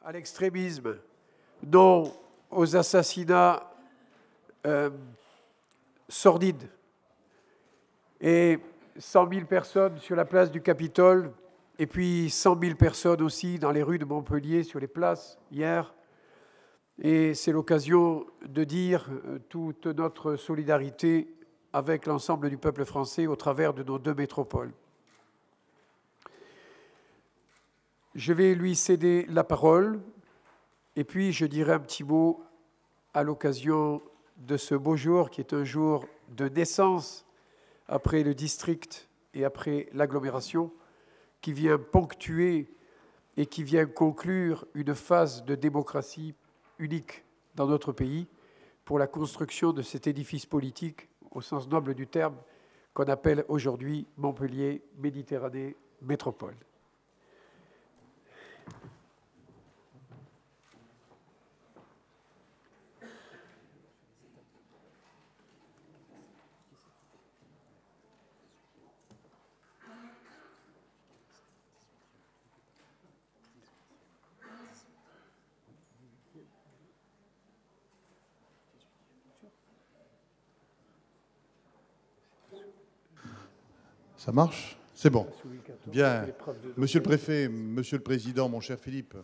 à l'extrémisme, non aux assassinats sordides. Et 100 000 personnes sur la place du Capitole, et puis 100 000 personnes aussi dans les rues de Montpellier, sur les places, hier. Et c'est l'occasion de dire toute notre solidarité avec l'ensemble du peuple français au travers de nos deux métropoles. Je vais lui céder la parole, et puis je dirai un petit mot à l'occasion de ce beau jour, qui est un jour de naissance après le district et après l'agglomération, qui vient ponctuer et qui vient conclure une phase de démocratie unique dans notre pays pour la construction de cet édifice politique, au sens noble du terme, qu'on appelle aujourd'hui Montpellier Méditerranée Métropole. Ça marche? C'est bon. Bien. Monsieur le Préfet, Monsieur le Président, mon cher Philippe,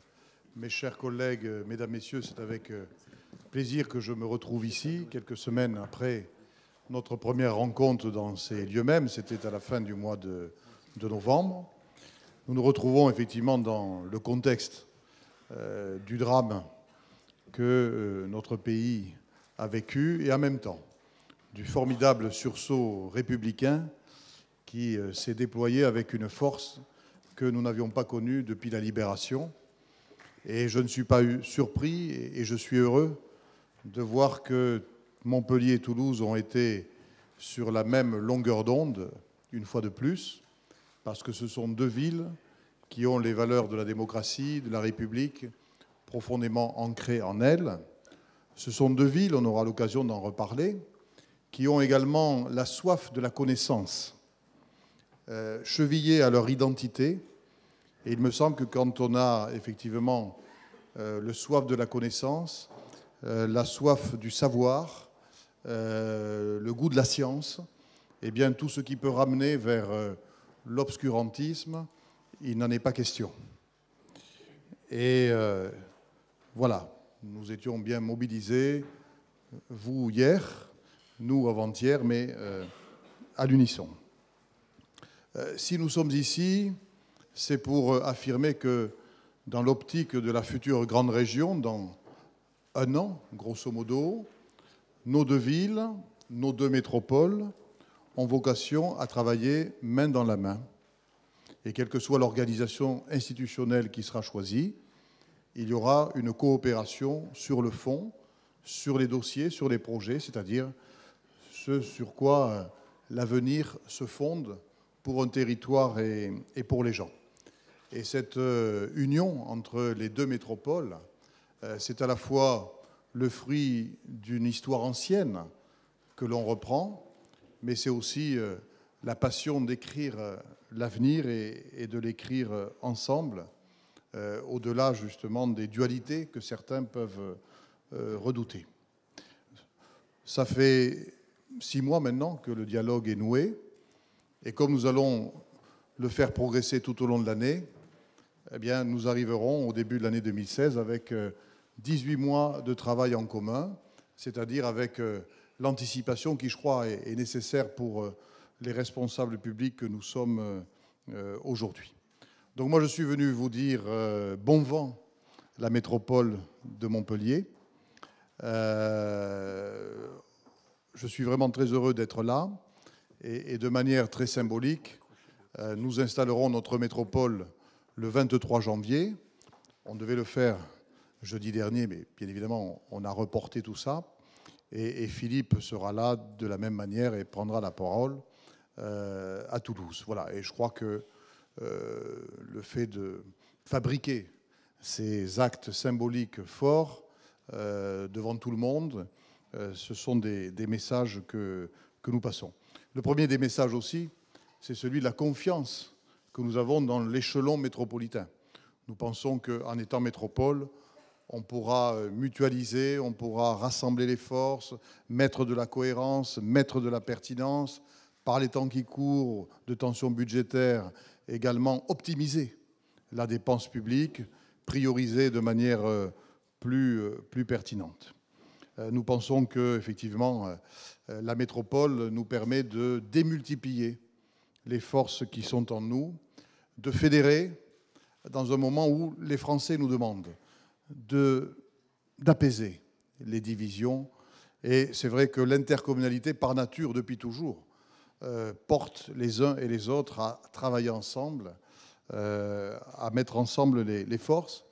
mes chers collègues, Mesdames, Messieurs, c'est avec plaisir que je me retrouve ici, quelques semaines après notre première rencontre dans ces lieux mêmes. C'était à la fin du mois de novembre. Nous nous retrouvons effectivement dans le contexte du drame que notre pays a vécu et en même temps du formidable sursaut républicain qui s'est déployé avec une force que nous n'avions pas connue depuis la Libération. Et je ne suis pas surpris et je suis heureux de voir que Montpellier et Toulouse ont été sur la même longueur d'onde, une fois de plus, parce que ce sont deux villes qui ont les valeurs de la démocratie, de la République, profondément ancrées en elles. Ce sont deux villes, on aura l'occasion d'en reparler, qui ont également la soif de la connaissance, chevillés à leur identité. Et il me semble que quand on a effectivement le soif de la connaissance, la soif du savoir, le goût de la science, eh bien tout ce qui peut ramener vers l'obscurantisme, il n'en est pas question. Et voilà, nous étions bien mobilisés, vous hier, nous avant-hier, mais à l'unisson. Si nous sommes ici, c'est pour affirmer que dans l'optique de la future grande région, dans un an, grosso modo, nos deux villes, nos deux métropoles ont vocation à travailler main dans la main. Et quelle que soit l'organisation institutionnelle qui sera choisie, il y aura une coopération sur le fond, sur les dossiers, sur les projets, c'est-à-dire ce sur quoi l'avenir se fonde pour un territoire et pour les gens. Et cette union entre les deux métropoles, c'est à la fois le fruit d'une histoire ancienne que l'on reprend, mais c'est aussi la passion d'écrire l'avenir et de l'écrire ensemble, au-delà justement des dualités que certains peuvent redouter. Ça fait 6 mois maintenant que le dialogue est noué, et comme nous allons le faire progresser tout au long de l'année, eh bien, nous arriverons au début de l'année 2016 avec 18 mois de travail en commun, c'est-à-dire avec l'anticipation qui, je crois, est nécessaire pour les responsables publics que nous sommes aujourd'hui. Donc moi, je suis venu vous dire bon vent, la métropole de Montpellier. Je suis vraiment très heureux d'être là. Et de manière très symbolique, nous installerons notre métropole le 23 janvier. On devait le faire jeudi dernier, mais bien évidemment, on a reporté tout ça. Et Philippe sera là de la même manière et prendra la parole à Toulouse. Voilà. Et je crois que le fait de fabriquer ces actes symboliques forts devant tout le monde, ce sont des messages que nous passons. Le premier des messages aussi, c'est celui de la confiance que nous avons dans l'échelon métropolitain. Nous pensons qu'en étant métropole, on pourra mutualiser, on pourra rassembler les forces, mettre de la cohérence, mettre de la pertinence, par les temps qui courent, de tensions budgétaires, également optimiser la dépense publique, prioriser de manière plus pertinente. Nous pensons qu'effectivement, la métropole nous permet de démultiplier les forces qui sont en nous, de fédérer dans un moment où les Français nous demandent d'apaiser les divisions. Et c'est vrai que l'intercommunalité, par nature, depuis toujours, porte les uns et les autres à travailler ensemble, à mettre ensemble les forces.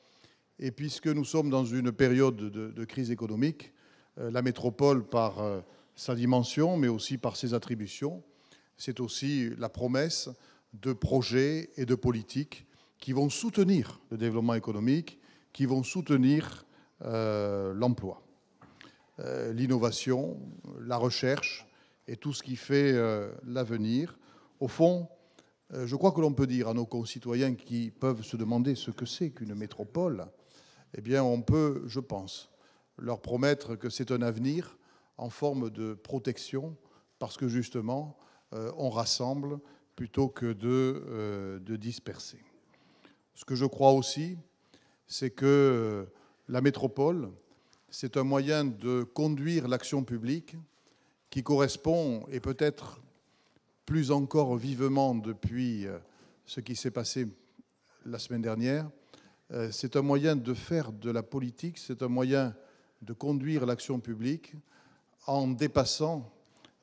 Et puisque nous sommes dans une période de crise économique, la métropole, par sa dimension, mais aussi par ses attributions, c'est aussi la promesse de projets et de politiques qui vont soutenir le développement économique, qui vont soutenir l'emploi, l'innovation, la recherche et tout ce qui fait l'avenir. Au fond, je crois que l'on peut dire à nos concitoyens qui peuvent se demander ce que c'est qu'une métropole, eh bien, on peut, je pense, leur promettre que c'est un avenir en forme de protection, parce que justement, on rassemble plutôt que de disperser. Ce que je crois aussi, c'est que la métropole, c'est un moyen de conduire l'action publique qui correspond, et peut-être plus encore vivement depuis ce qui s'est passé la semaine dernière, c'est un moyen de faire de la politique, c'est un moyen de conduire l'action publique en dépassant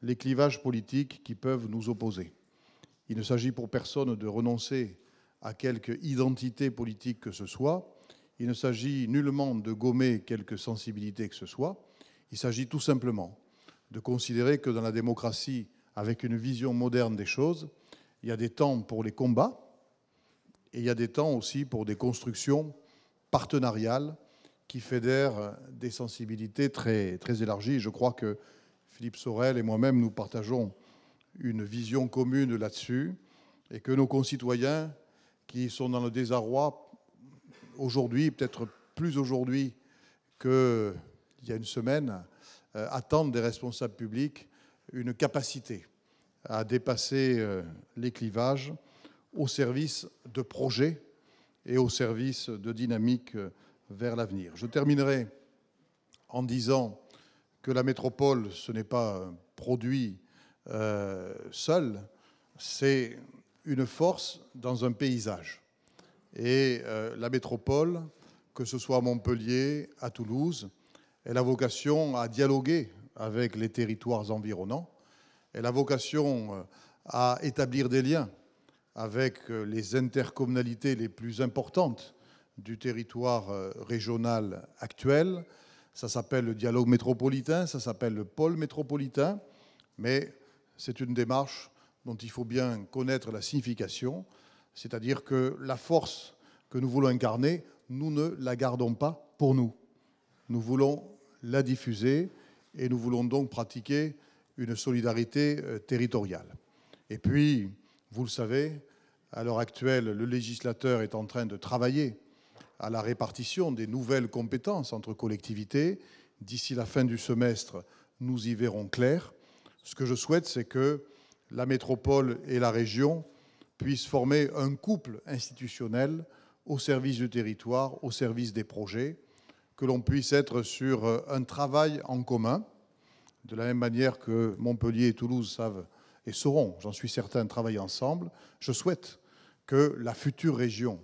les clivages politiques qui peuvent nous opposer. Il ne s'agit pour personne de renoncer à quelque identité politique que ce soit. Il ne s'agit nullement de gommer quelque sensibilité que ce soit. Il s'agit tout simplement de considérer que dans la démocratie, avec une vision moderne des choses, il y a des temps pour les combats et il y a des temps aussi pour des constructions partenariales qui fédèrent des sensibilités très, très élargies. Je crois que Philippe Sorel et moi-même, nous partageons une vision commune là-dessus, et que nos concitoyens qui sont dans le désarroi aujourd'hui, peut-être plus aujourd'hui qu'il y a une semaine, attendent des responsables publics une capacité à dépasser les clivages au service de projets et au service de dynamiques vers l'avenir. Je terminerai en disant que la métropole, ce n'est pas un produit seul, c'est une force dans un paysage. Et la métropole, que ce soit à Montpellier, à Toulouse, elle a vocation à dialoguer avec les territoires environnants, elle a vocation à établir des liens avec les intercommunalités les plus importantes du territoire régional actuel. Ça s'appelle le dialogue métropolitain, ça s'appelle le pôle métropolitain, mais c'est une démarche dont il faut bien connaître la signification, c'est-à-dire que la force que nous voulons incarner, nous ne la gardons pas pour nous. Nous voulons la diffuser et nous voulons donc pratiquer une solidarité territoriale. Et puis, vous le savez, à l'heure actuelle, le législateur est en train de travailler à la répartition des nouvelles compétences entre collectivités. D'ici la fin du semestre, nous y verrons clair. Ce que je souhaite, c'est que la métropole et la région puissent former un couple institutionnel au service du territoire, au service des projets, que l'on puisse être sur un travail en commun, de la même manière que Montpellier et Toulouse savent et sauront, j'en suis certain, travailler ensemble. Je souhaite que la future région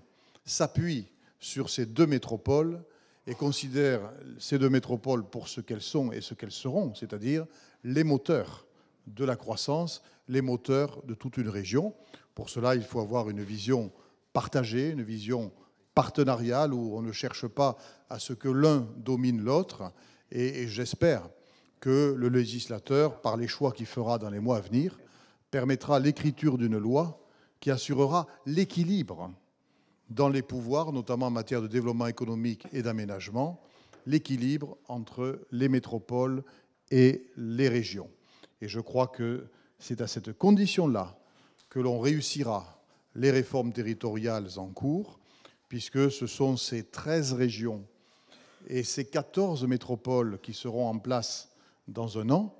s'appuie sur ces deux métropoles et considère ces deux métropoles pour ce qu'elles sont et ce qu'elles seront, c'est-à-dire les moteurs de la croissance, les moteurs de toute une région. Pour cela, il faut avoir une vision partagée, une vision partenariale où on ne cherche pas à ce que l'un domine l'autre. Et j'espère que le législateur, par les choix qu'il fera dans les mois à venir, permettra l'écriture d'une loi qui assurera l'équilibre dans les pouvoirs, notamment en matière de développement économique et d'aménagement, l'équilibre entre les métropoles et les régions. Et je crois que c'est à cette condition-là que l'on réussira les réformes territoriales en cours, puisque ce sont ces 13 régions et ces 14 métropoles qui seront en place dans un an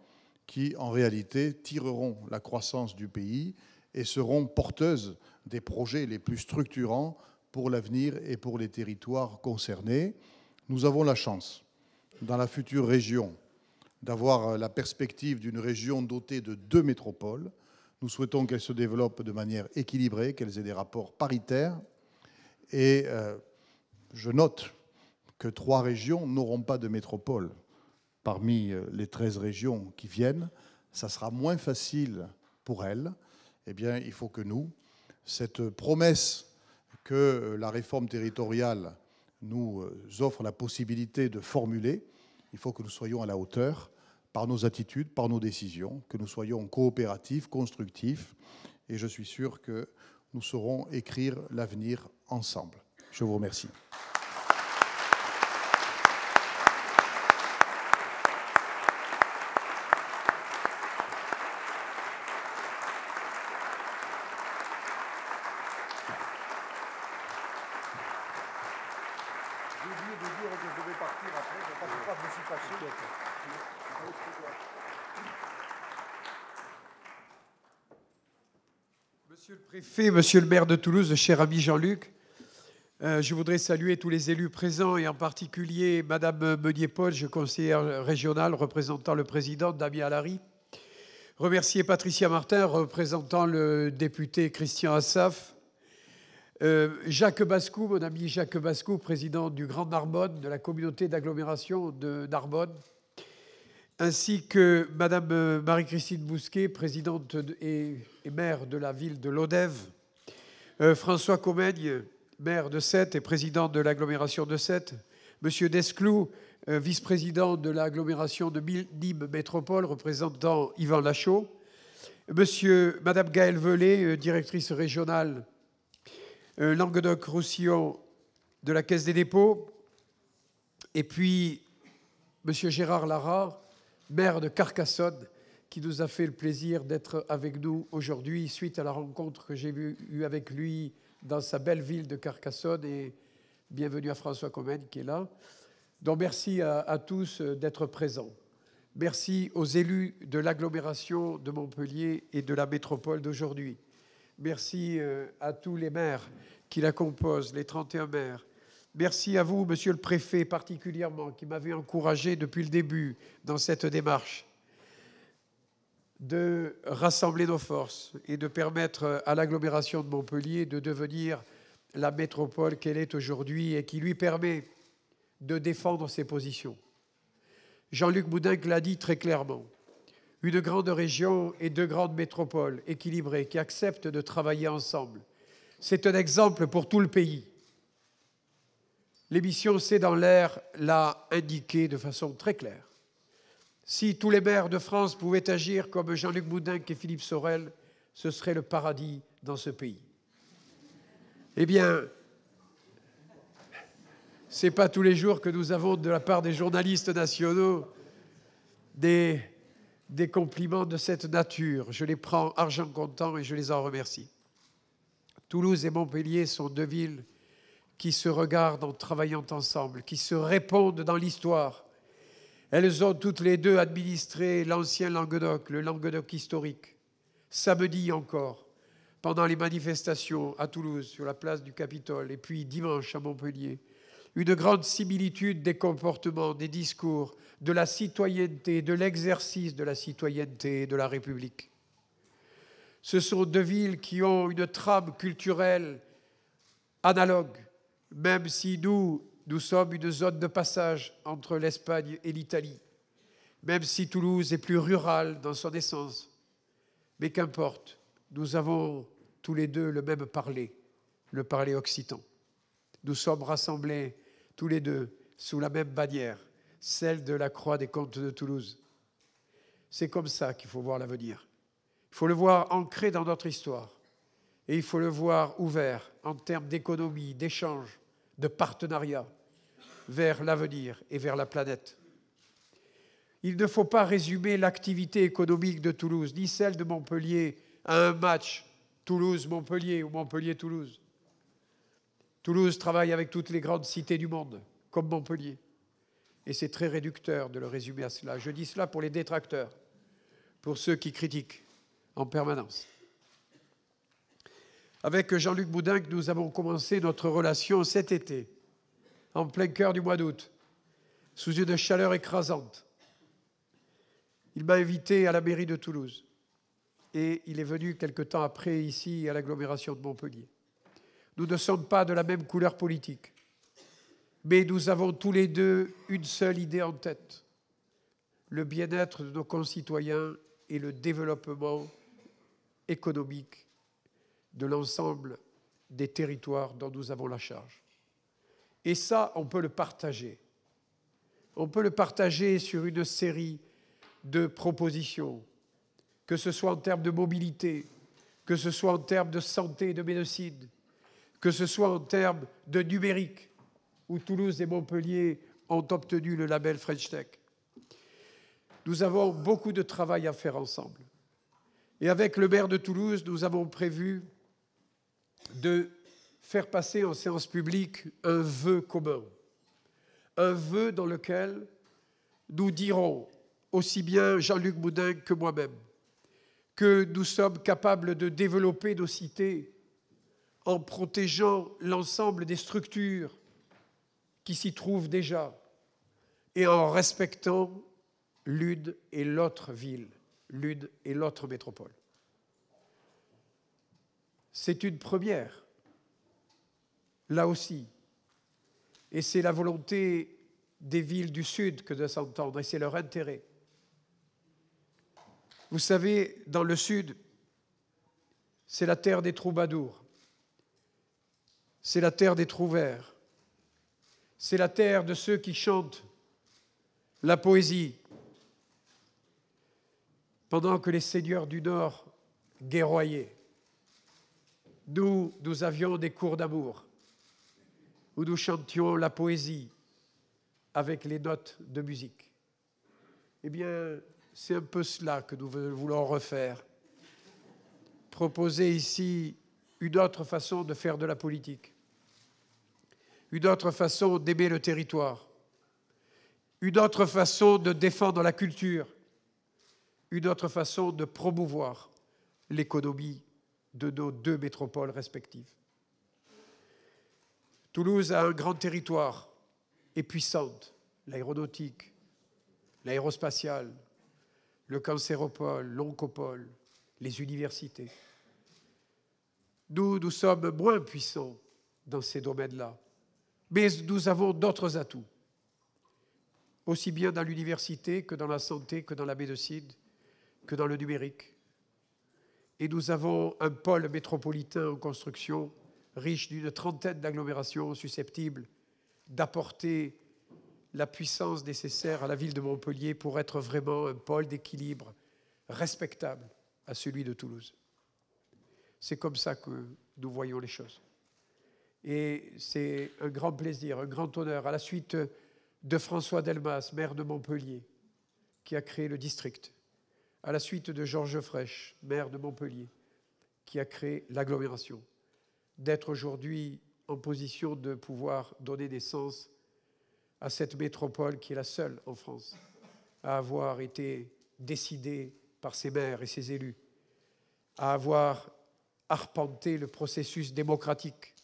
qui, en réalité, tireront la croissance du pays et seront porteuses des projets les plus structurants pour l'avenir et pour les territoires concernés. Nous avons la chance, dans la future région, d'avoir la perspective d'une région dotée de 2 métropoles. Nous souhaitons qu'elles se développent de manière équilibrée, qu'elles aient des rapports paritaires. Et je note que 3 régions n'auront pas de métropole. Parmi les 13 régions qui viennent, ça sera moins facile pour elles. Eh bien, il faut que nous, cette promesse que la réforme territoriale nous offre la possibilité de formuler, il faut que nous soyons à la hauteur par nos attitudes, par nos décisions, que nous soyons coopératifs, constructifs, et je suis sûr que nous saurons écrire l'avenir ensemble. Je vous remercie. Monsieur le préfet, monsieur le maire de Toulouse, cher ami Jean-Luc, je voudrais saluer tous les élus présents et en particulier Madame Meunier-Paul, conseillère régionale représentant le président Damien Alary. Remercier Patricia Martin, représentant le député Christian Assaf. Jacques Bascou, mon ami Jacques Bascou, président du Grand Narbonne, de la communauté d'agglomération de Narbonne, ainsi que Madame Marie-Christine Bousquet, présidente et maire de la ville de Lodève, François Comègne, maire de Sète et président de l'agglomération de Sète, Monsieur Desclous, vice-président de l'agglomération de Nîmes Métropole, représentant Yvan Lachaud, Madame Gaëlle Velay, directrice régionale Languedoc-Roussillon de la Caisse des dépôts, et puis Monsieur Gérard Lara, maire de Carcassonne, qui nous a fait le plaisir d'être avec nous aujourd'hui suite à la rencontre que j'ai eue avec lui dans sa belle ville de Carcassonne, et bienvenue à François Comègne qui est là. Donc merci à tous d'être présents. Merci aux élus de l'agglomération de Montpellier et de la métropole d'aujourd'hui. Merci à tous les maires qui la composent, les 31 maires. Merci à vous, monsieur le préfet, particulièrement, qui m'avez encouragé depuis le début dans cette démarche de rassembler nos forces et de permettre à l'agglomération de Montpellier de devenir la métropole qu'elle est aujourd'hui et qui lui permet de défendre ses positions. Jean-Luc Moudenc l'a dit très clairement. Une grande région et 2 grandes métropoles équilibrées qui acceptent de travailler ensemble. C'est un exemple pour tout le pays. L'émission C'est dans l'air l'a indiqué de façon très claire. Si tous les maires de France pouvaient agir comme Jean-Luc Moudenc et Philippe Sorel, ce serait le paradis dans ce pays. Eh bien, ce n'est pas tous les jours que nous avons de la part des journalistes nationaux des compliments de cette nature. Je les prends argent comptant et je les en remercie. Toulouse et Montpellier sont 2 villes qui se regardent en travaillant ensemble, qui se répondent dans l'histoire. Elles ont toutes les 2 administré l'ancien Languedoc, le Languedoc historique. Samedi encore, pendant les manifestations à Toulouse, sur la place du Capitole, et puis dimanche à Montpellier, une grande similitude des comportements, des discours, de la citoyenneté, de l'exercice de la citoyenneté de la République. Ce sont 2 villes qui ont une trame culturelle analogue, même si nous sommes une zone de passage entre l'Espagne et l'Italie, même si Toulouse est plus rurale dans son essence. Mais qu'importe, nous avons tous les 2 le même parler, le parler occitan. Nous sommes rassemblés tous les 2 sous la même bannière, celle de la Croix des Comtes de Toulouse. C'est comme ça qu'il faut voir l'avenir. Il faut le voir ancré dans notre histoire et il faut le voir ouvert en termes d'économie, d'échange, de partenariat vers l'avenir et vers la planète. Il ne faut pas résumer l'activité économique de Toulouse, ni celle de Montpellier, à un match Toulouse-Montpellier ou Montpellier-Toulouse. Toulouse travaille avec toutes les grandes cités du monde, comme Montpellier. Et c'est très réducteur de le résumer à cela. Je dis cela pour les détracteurs, pour ceux qui critiquent en permanence. Avec Jean-Luc Boudingue, nous avons commencé notre relation cet été, en plein cœur du mois d'août, sous une chaleur écrasante. Il m'a invité à la mairie de Toulouse et il est venu quelque temps après ici à l'agglomération de Montpellier. Nous ne sommes pas de la même couleur politique, mais nous avons tous les deux une seule idée en tête, le bien-être de nos concitoyens et le développement économique de l'ensemble des territoires dont nous avons la charge. Et ça, on peut le partager. On peut le partager sur une série de propositions, que ce soit en termes de mobilité, que ce soit en termes de santé et de médecine, que ce soit en termes de numérique, où Toulouse et Montpellier ont obtenu le label French Tech. Nous avons beaucoup de travail à faire ensemble. Et avec le maire de Toulouse, nous avons prévu de faire passer en séance publique un vœu commun, un vœu dans lequel nous dirons, aussi bien Jean-Luc Boudingue que moi-même, que nous sommes capables de développer nos cités en protégeant l'ensemble des structures qui s'y trouvent déjà et en respectant l'une et l'autre ville, l'une et l'autre métropole. C'est une première, là aussi, et c'est la volonté des villes du Sud que de s'entendre, et c'est leur intérêt. Vous savez, dans le Sud, c'est la terre des troubadours, c'est la terre des trouvères, c'est la terre de ceux qui chantent la poésie, pendant que les seigneurs du Nord guerroyaient. Nous avions des cours d'amour, où nous chantions la poésie avec les notes de musique. Eh bien, c'est un peu cela que nous voulons refaire. Proposer ici une autre façon de faire de la politique, une autre façon d'aimer le territoire, une autre façon de défendre la culture, une autre façon de promouvoir l'économie de nos deux métropoles respectives. Toulouse a un grand territoire et puissante, l'aéronautique, l'aérospatiale, le cancéropole, l'oncopole, les universités. Nous sommes moins puissants dans ces domaines-là, mais nous avons d'autres atouts, aussi bien dans l'université que dans la santé, que dans la médecine, que dans le numérique. Et nous avons un pôle métropolitain en construction, riche d'une trentaine d'agglomérations susceptibles d'apporter la puissance nécessaire à la ville de Montpellier pour être vraiment un pôle d'équilibre respectable à celui de Toulouse. C'est comme ça que nous voyons les choses. Et c'est un grand plaisir, un grand honneur, à la suite de François Delmas, maire de Montpellier, qui a créé le district, à la suite de Georges Frêche, maire de Montpellier, qui a créé l'agglomération, d'être aujourd'hui en position de pouvoir donner naissance à cette métropole qui est la seule en France à avoir été décidée par ses maires et ses élus, à avoir arpenté le processus démocratique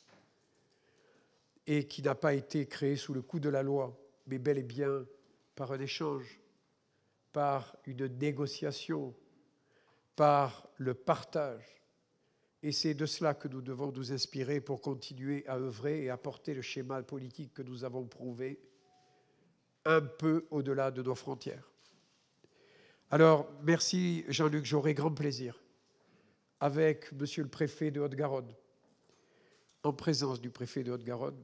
et qui n'a pas été créée sous le coup de la loi, mais bel et bien par un échange, par une négociation, par le partage. Et c'est de cela que nous devons nous inspirer pour continuer à œuvrer et à porter le schéma politique que nous avons prouvé un peu au-delà de nos frontières. Alors, merci Jean-Luc, j'aurai grand plaisir, avec Monsieur le préfet de Haute-Garonne, en présence du préfet de Haute-Garonne,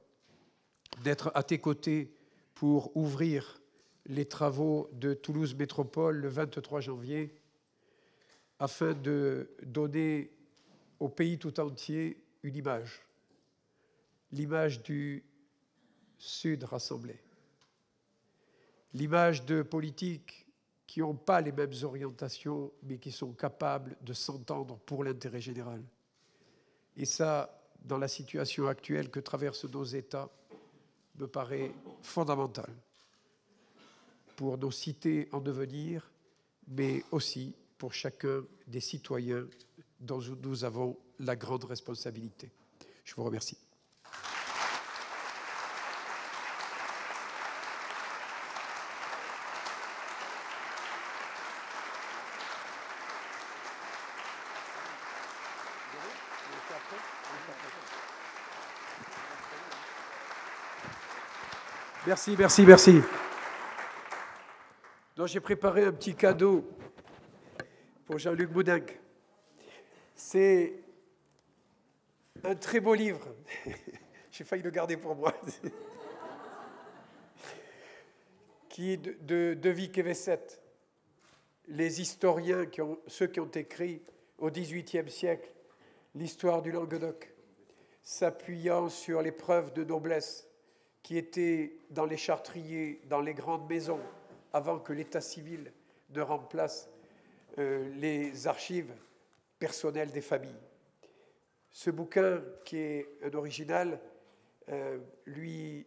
d'être à tes côtés pour ouvrir les travaux de Toulouse Métropole le 23 janvier, afin de donner au pays tout entier une image, l'image du Sud rassemblé, l'image de politiques qui n'ont pas les mêmes orientations, mais qui sont capables de s'entendre pour l'intérêt général. Et ça, dans la situation actuelle que traversent nos États me paraît fondamental pour nos cités en devenir, mais aussi pour chacun des citoyens dont nous avons la grande responsabilité. Je vous remercie. Merci, merci, merci. Donc j'ai préparé un petit cadeau pour Jean-Luc Boudingue. C'est un très beau livre. J'ai failli le garder pour moi. Qui est de Vic Evesset. Les historiens, ceux qui ont écrit au XVIIIe siècle l'histoire du Languedoc, s'appuyant sur les preuves de noblesse qui étaient dans les chartriers, dans les grandes maisons, avant que l'état civil ne remplace les archives personnelles des familles. Ce bouquin, qui est un original, lui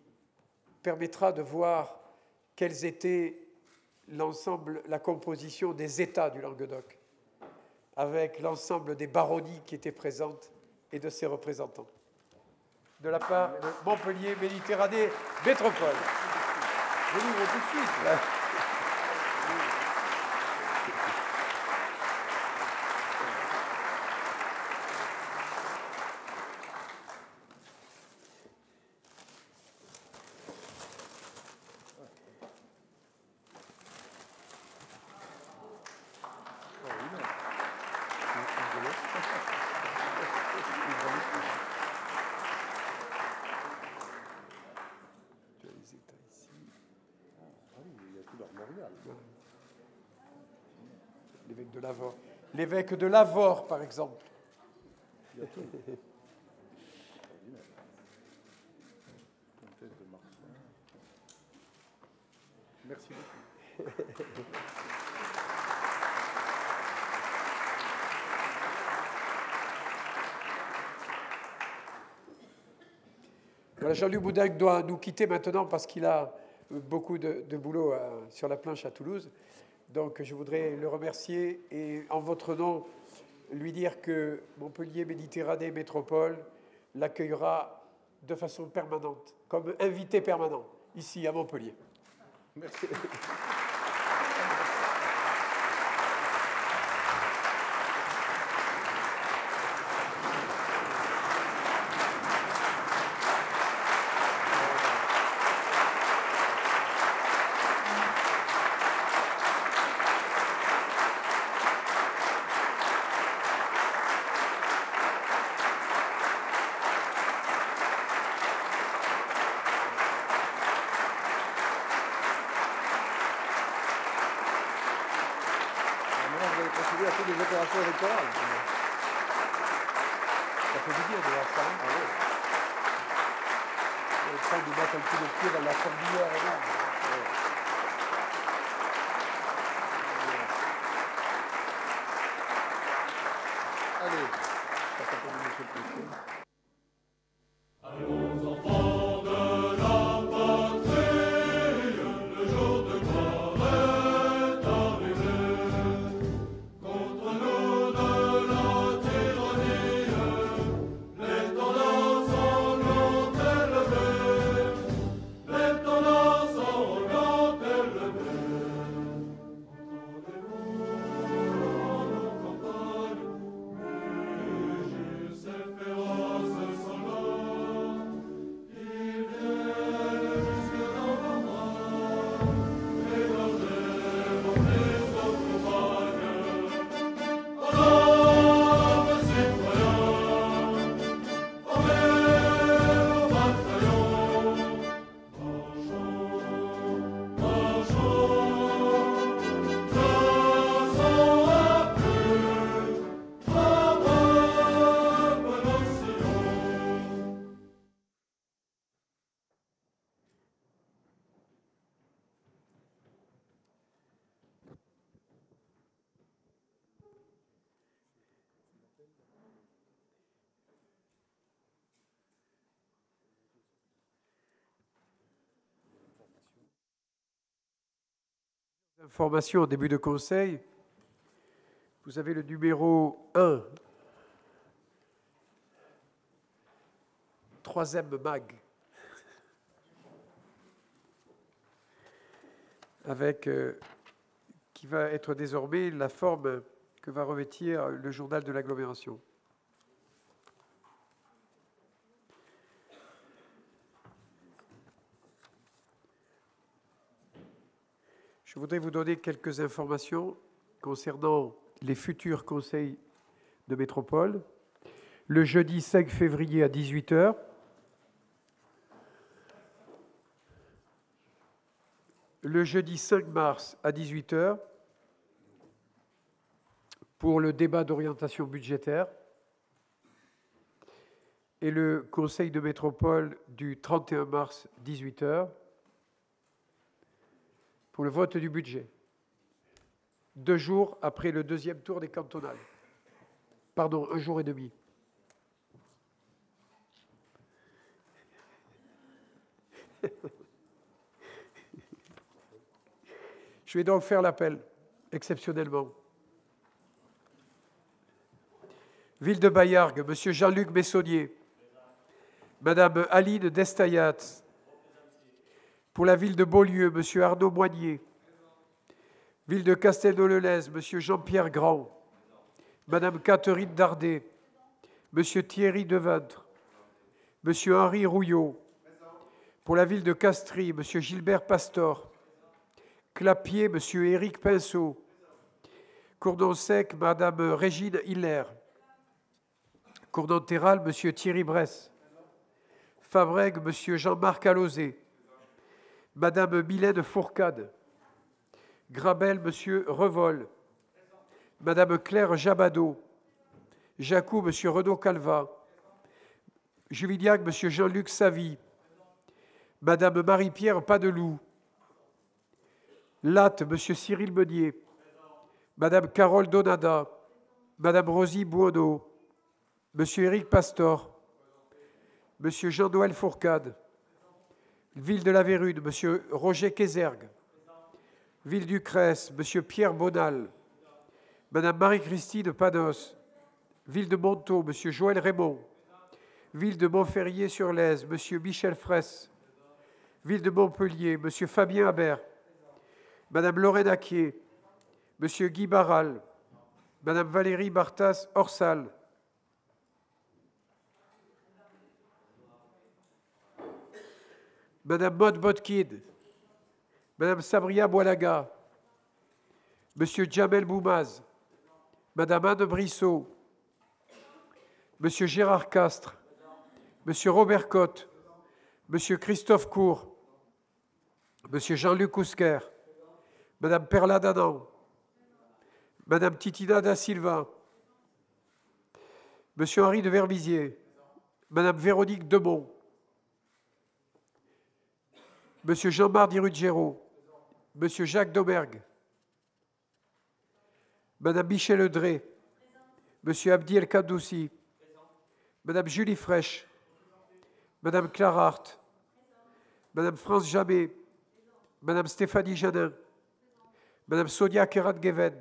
permettra de voir quelles étaient l'ensemble, la composition des États du Languedoc, avec l'ensemble des baronnies qui étaient présentes et de ses représentants. De la part de Montpellier, Méditerranée, Métropole. Je l'ouvre tout de suite, là. L'évêque de Lavore. L'évêque de Lavore, par exemple. Merci beaucoup. Voilà, Jean-Luc Boudingue doit nous quitter maintenant parce qu'il a beaucoup de boulot sur la planche à Toulouse. Donc je voudrais le remercier et en votre nom lui dire que Montpellier Méditerranée Métropole l'accueillera de façon permanente, comme invité permanent, ici à Montpellier. Merci. À toutes les opérations électorales. Ça fait du bien de voir ça. Ah oui. Le train de mettre un petit de pied dans la cordillère énorme. Allez, ça s'appelle monsieur le président. Allons enfants de la patrie, le jour de gloire est arrivé. Contre nous de la tyrannie, l'étendard sanglant est levé, l'étendard sanglant est levé. Entendez-vous en nos campagnes, mugir ces ferrailles. Information en début de conseil. Vous avez le numéro 1, 3e MAG, avec qui va être désormais la forme que va revêtir le journal de l'agglomération. Je voudrais vous donner quelques informations concernant les futurs conseils de métropole. Le jeudi 5 février à 18h, le jeudi 5 mars à 18h, pour le débat d'orientation budgétaire, et le conseil de métropole du 31 mars 18h, pour le vote du budget, 2 jours après le 2e tour des cantonales. Pardon, 1 jour et demi. Je vais donc faire l'appel, exceptionnellement. Ville de Bayargues, M. Jean-Luc Messonnier, Mme Aline Destayat. Pour la ville de Beaulieu, M. Arnaud Moignier. Ville de Castelnau-le-Lez, M. Jean-Pierre Grand. Mme Catherine Dardet. M. Thierry Deventre. M. Henri Rouillot. Pour la ville de Castries, M. Gilbert Pastor. Clapier, M. Éric Pinceau. Courdon-Sec, Mme Régine Hiller. Courdon-Terral, M. Thierry Bresse. Fabrègue, M. Jean-Marc Alauzet. Madame Mylène Fourcade. Grabel, M. Revol. Madame Claire Jabadot. Jacou, M. Renaud Calva. Juvillac, M. Jean-Luc Savy. Madame Marie-Pierre Padeloup. Latte, M. Cyril Meunier. Madame Carole Donada. Madame Rosie Buono. M. Éric Pastor. M. Jean-Noël Fourcade. Ville de la Vérune, M. Roger Kézergue. Ville du Crès, M. Pierre Bonal. Mme Marie-Christine Panos. Ville de Montaut, M. Joël Raymond. Ville de Montferrier-sur-Lez, M. Michel Fraisse. Ville de Montpellier, M. Fabien Habert. Mme Lorraine Acquier. M. Guy Barral. Mme Valérie Bartas-Orsal. Madame Maud Botkin, Madame Sabria Boalaga, Monsieur Jamel Boumaz, Madame Anne Brissot, Monsieur Gérard Castres, Monsieur Robert Cotte, Monsieur Christophe Cour, Monsieur Jean-Luc Ousker, Madame Perla Danan, Madame Titina da Silva, Monsieur Henri de Verbizier, Madame Véronique Demont, Monsieur Jean-Marc Di Ruggiero, Monsieur Jacques Domergue, Madame Michel Ledré, Monsieur Abdi El Kadoussi, Madame Julie Fraîche, Madame Clara Hart, Madame France Jamet, Madame Stéphanie Janin, Madame Sonia Kerat-Gueven,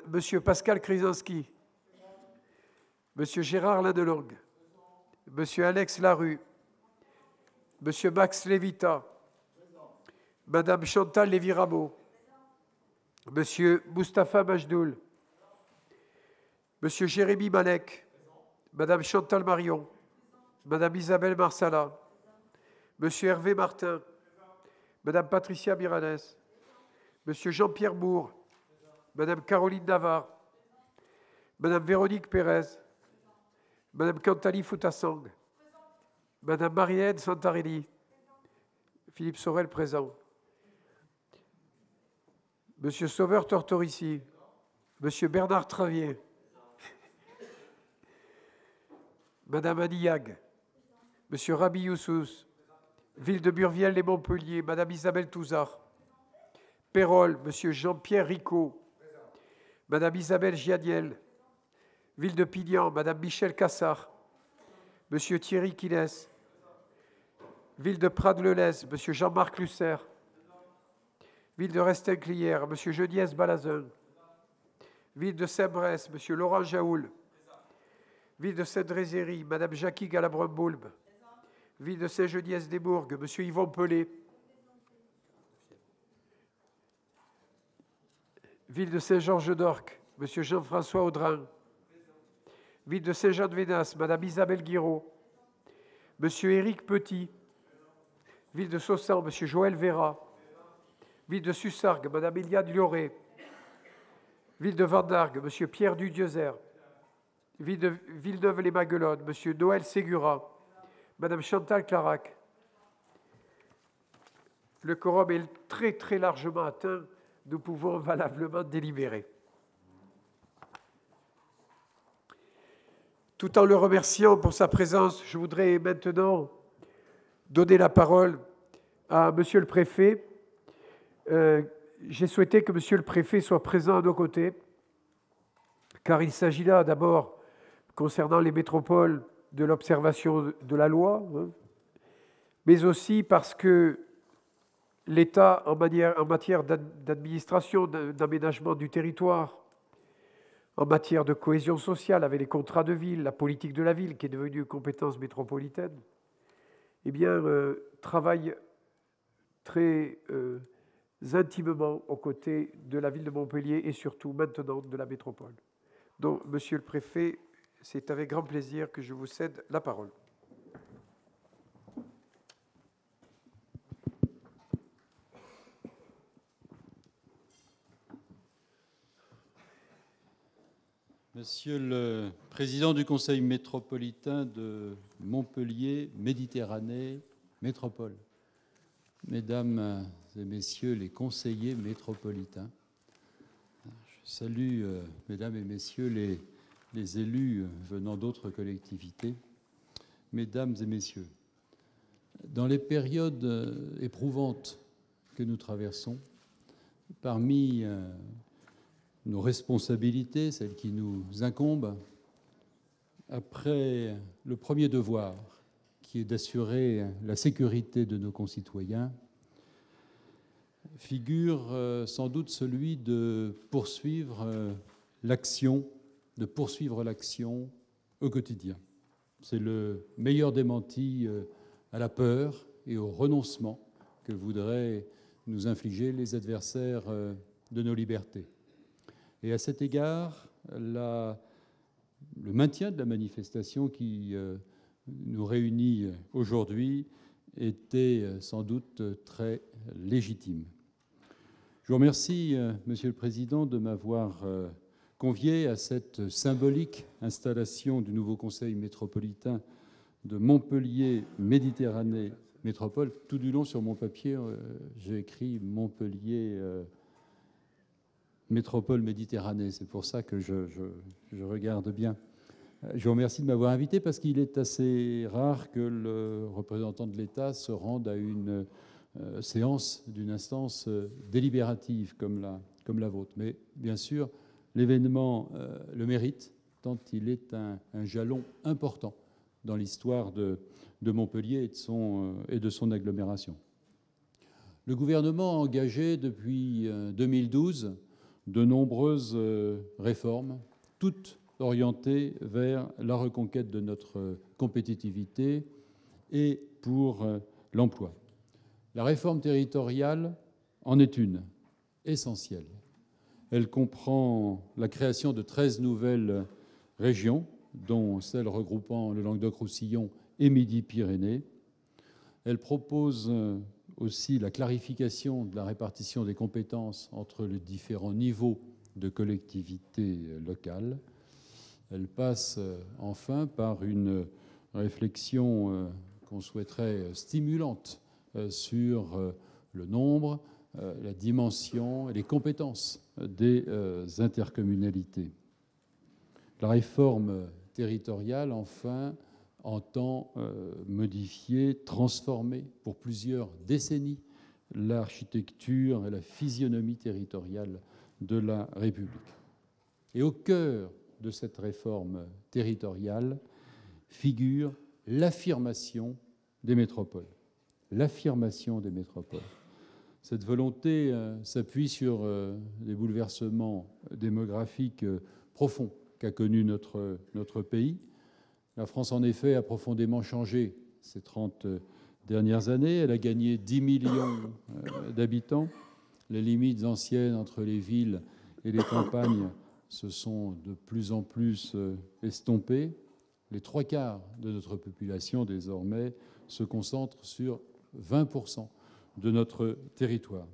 Monsieur Pascal Krizinski, Monsieur Gérard Landelong, Monsieur Alex Larue, Monsieur Max Lévita, Madame Chantal Lévy-Rameau, Monsieur Moustapha Majdoul, Monsieur Jérémy Malek, Madame Chantal Marion, Madame Isabelle Marsala, Monsieur Hervé Martin, Madame Patricia Miranès, Monsieur Jean-Pierre Bourg, Madame Caroline Navarre, Madame Véronique Pérez, Madame Cantali Foutassang, Madame Marianne Santarelli, Philippe Sorel présent, Monsieur Sauveur Tortorici, Monsieur Bernard Travier, Madame Aniyag, Monsieur Rabi Youssous, Ville de Burviel et Montpellier, Madame Isabelle Touzard, Pérol, Monsieur Jean-Pierre Ricot, Madame Isabelle Giadiel, Ville de Pignan, Madame Michel Cassard, Monsieur Thierry Quinès, Ville de Prades-le-Lez, Monsieur Jean-Marc Lusser, Ville de Restin-Clière, M. Geniès Balazin. Ville de Saint-Brest, M. Laurent Jaoul. Ville de Sainte-Drézéry, Mme Jackie Galabron-Boulbe. Ville de Saint-Geniès-des-Bourgues, M. Yvon Pelé. Ville de Saint-Georges-d'Orc, M. Jean-François Audrin. Ville de Saint-Jean-de-Vénas, Mme Isabelle Guiraud. M. Éric Petit. Ville de Saussan, M. Joël Véra. Ville de Sussargues, Mme Eliane Lioré. Ville de Vendargues, M. Pierre Dudiezer. Ville de Villeneuve-les-Maguelones, M. Noël Ségura. Mme Chantal Clarac. Le quorum est très, très largement atteint. Nous pouvons valablement délibérer. Tout en le remerciant pour sa présence, je voudrais maintenant donner la parole à Monsieur le Préfet. J'ai souhaité que Monsieur le Préfet soit présent à nos côtés, car il s'agit là d'abord, concernant les métropoles, de l'observation de la loi, mais aussi parce que l'État, en matière d'administration, d'aménagement du territoire, en matière de cohésion sociale, avec les contrats de ville, la politique de la ville, qui est devenue compétence métropolitaine, eh bien, travaille très intimement aux côtés de la ville de Montpellier et surtout maintenant de la métropole. Donc, Monsieur le Préfet, c'est avec grand plaisir que je vous cède la parole. Monsieur le Président du Conseil métropolitain de Montpellier, Méditerranée, Métropole, Mesdames et Messieurs les conseillers métropolitains, je salue, Mesdames et Messieurs les élus venant d'autres collectivités, Mesdames et Messieurs, dans les périodes éprouvantes que nous traversons, parmi nos responsabilités, celles qui nous incombent, après le premier devoir, qui est d'assurer la sécurité de nos concitoyens, figure sans doute celui de poursuivre l'action au quotidien. C'est le meilleur démenti à la peur et au renoncement que voudraient nous infliger les adversaires de nos libertés. Et à cet égard, le maintien de la manifestation qui nous réunit aujourd'hui était sans doute très légitime. Je vous remercie, Monsieur le Président, de m'avoir convié à cette symbolique installation du nouveau Conseil métropolitain de Montpellier Méditerranée Métropole. Tout du long sur mon papier, j'ai écrit Montpellier Métropole Méditerranée. C'est pour ça que je regarde bien. Je vous remercie de m'avoir invité parce qu'il est assez rare que le représentant de l'État se rende à une séance d'une instance délibérative comme la vôtre. Mais bien sûr, l'événement le mérite, tant il est un jalon important dans l'histoire de Montpellier et de son agglomération. Le gouvernement a engagé depuis 2012 de nombreuses réformes, toutes orientées vers la reconquête de notre compétitivité et pour l'emploi. La réforme territoriale en est une, essentielle. Elle comprend la création de 13 nouvelles régions, dont celle regroupant le Languedoc-Roussillon et Midi-Pyrénées. Elle propose aussi la clarification de la répartition des compétences entre les différents niveaux de collectivités locales. Elle passe enfin par une réflexion qu'on souhaiterait stimulante sur le nombre, la dimension et les compétences des intercommunalités. La réforme territoriale, enfin, entend modifier, transformer pour plusieurs décennies l'architecture et la physionomie territoriale de la République. Et au cœur de cette réforme territoriale figure l'affirmation des métropoles. L'affirmation des métropoles. Cette volonté s'appuie sur des bouleversements démographiques profonds qu'a connus notre pays. La France, en effet, a profondément changé ces 30 dernières années. Elle a gagné 10 millions d'habitants. Les limites anciennes entre les villes et les campagnes se sont de plus en plus estompées. Les 3/4 de notre population, désormais, se concentrent sur 20% de notre territoire.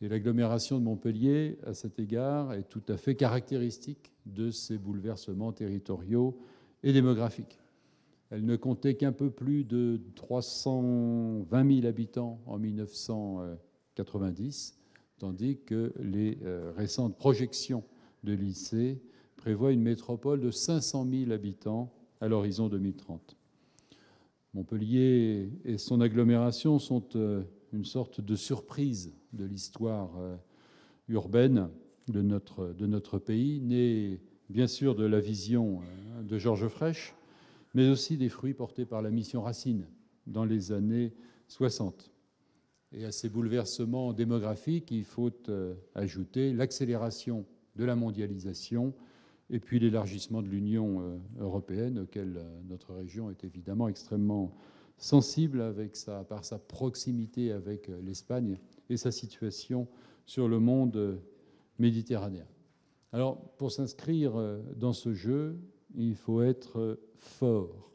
Et l'agglomération de Montpellier, à cet égard, est tout à fait caractéristique de ces bouleversements territoriaux et démographiques. Elle ne comptait qu'un peu plus de 320 000 habitants en 1990, tandis que les récentes projections de l'INSEE prévoient une métropole de 500 000 habitants à l'horizon 2030. Montpellier et son agglomération sont une sorte de surprise de l'histoire urbaine de notre pays, née bien sûr de la vision de Georges Frêche, mais aussi des fruits portés par la mission Racine dans les années 60. Et à ces bouleversements démographiques, il faut ajouter l'accélération de la mondialisation et puis l'élargissement de l'Union européenne, auquel notre région est évidemment extrêmement sensible par sa proximité avec l'Espagne et sa situation sur le monde méditerranéen. Alors, pour s'inscrire dans ce jeu, il faut être fort.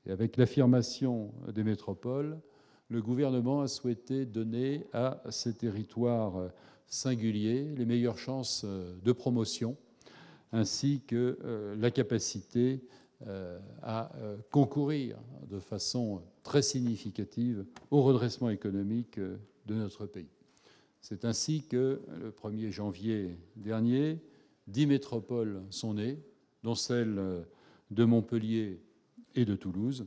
Et avec l'affirmation des métropoles, le gouvernement a souhaité donner à ces territoires singuliers les meilleures chances de promotion, ainsi que la capacité à concourir de façon très significative au redressement économique de notre pays. C'est ainsi que, le 1er janvier dernier, 10 métropoles sont nées, dont celle de Montpellier et de Toulouse.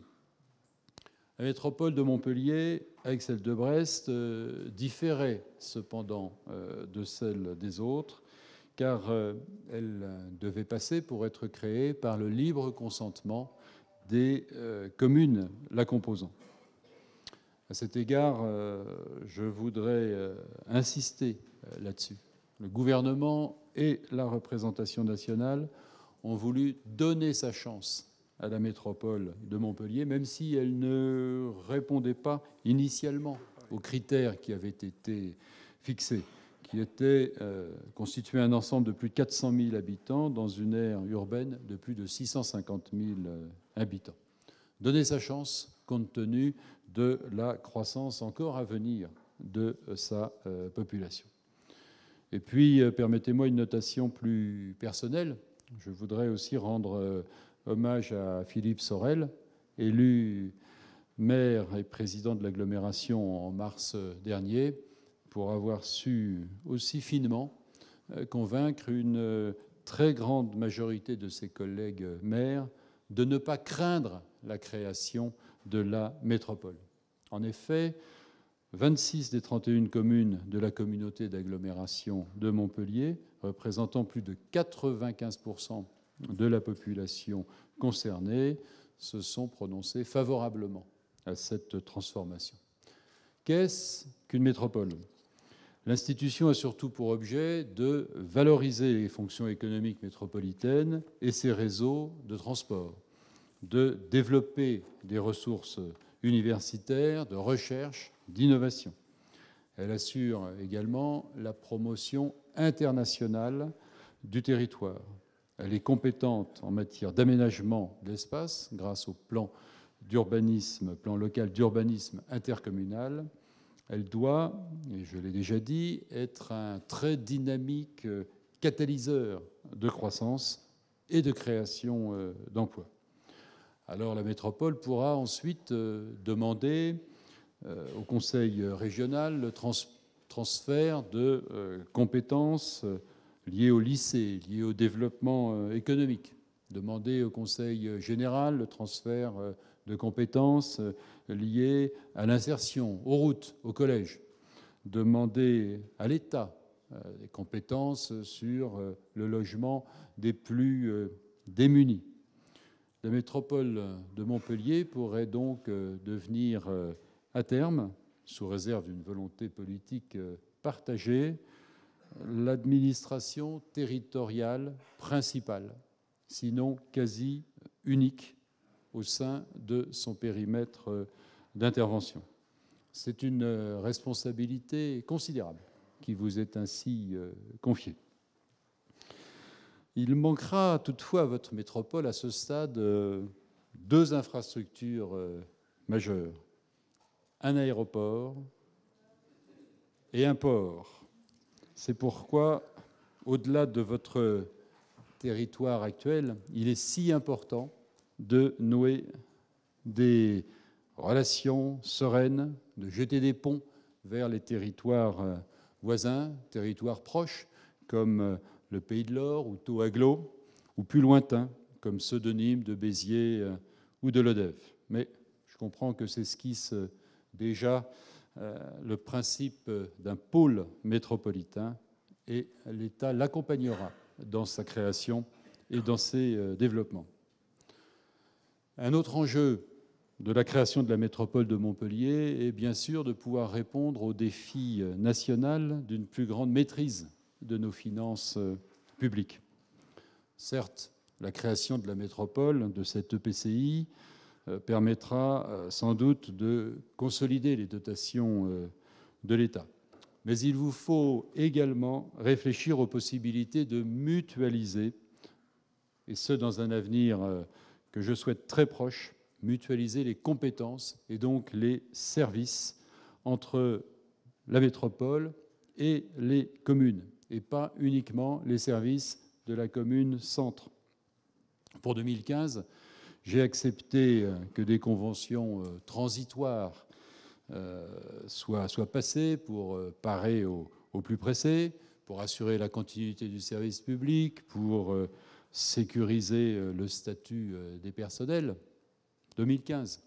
La métropole de Montpellier, avec celle de Brest, différait cependant de celle des autres, car elle devait passer pour être créée par le libre consentement des communes la composant. À cet égard, je voudrais insister là-dessus. Le gouvernement et la représentation nationale ont voulu donner sa chance à la métropole de Montpellier, même si elle ne répondait pas initialement aux critères qui avaient été fixés, qui était constitué un ensemble de plus de 400 000 habitants dans une aire urbaine de plus de 650 000 habitants. Donner sa chance compte tenu de la croissance encore à venir de sa population. Et puis, permettez-moi une notation plus personnelle. Je voudrais aussi rendre hommage à Philippe Sorel, élu maire et président de l'agglomération en mars dernier, pour avoir su aussi finement convaincre une très grande majorité de ses collègues maires de ne pas craindre la création de la métropole. En effet, 26 des 31 communes de la communauté d'agglomération de Montpellier, représentant plus de 95% de la population concernée, se sont prononcées favorablement à cette transformation. Qu'est-ce qu'une métropole ? L'institution a surtout pour objet de valoriser les fonctions économiques métropolitaines et ses réseaux de transport, de développer des ressources universitaires, de recherche, d'innovation. Elle assure également la promotion internationale du territoire. Elle est compétente en matière d'aménagement de l'espace grâce au plan local d'urbanisme intercommunal. Elle doit, et je l'ai déjà dit, être un très dynamique catalyseur de croissance et de création d'emplois. Alors la métropole pourra ensuite demander au Conseil régional le transfert de compétences liées au lycée, liées au développement économique. Demander au Conseil général le transfert de compétences liées à l'insertion, aux routes, au collège. Demander à l'État des compétences sur le logement des plus démunis. La métropole de Montpellier pourrait donc devenir à terme, sous réserve d'une volonté politique partagée, l'administration territoriale principale, sinon quasi unique, au sein de son périmètre d'intervention. C'est une responsabilité considérable qui vous est ainsi confiée. Il manquera toutefois à votre métropole, à ce stade, 2 infrastructures majeures, un aéroport et un port. C'est pourquoi, au-delà de votre territoire actuel, il est si important de nouer des relations sereines, de jeter des ponts vers les territoires voisins, territoires proches, comme le Pays de l'Or ou Taux-Aglo, ou plus lointains, comme ceux de Nîmes, de Béziers ou de Lodève. Mais je comprends que s'esquisse déjà le principe d'un pôle métropolitain, et l'État l'accompagnera dans sa création et dans ses développements. Un autre enjeu de la création de la métropole de Montpellier est bien sûr de pouvoir répondre au défi national d'une plus grande maîtrise de nos finances publiques. Certes, la création de la métropole, de cette EPCI, permettra sans doute de consolider les dotations de l'État. Mais il vous faut également réfléchir aux possibilités de mutualiser, et ce dans un avenir que je souhaite très proche, mutualiser les compétences et donc les services entre la métropole et les communes, et pas uniquement les services de la commune centre. Pour 2015, j'ai accepté que des conventions transitoires soient passées pour parer au plus pressé, pour assurer la continuité du service public, pour sécuriser le statut des personnels. 2015.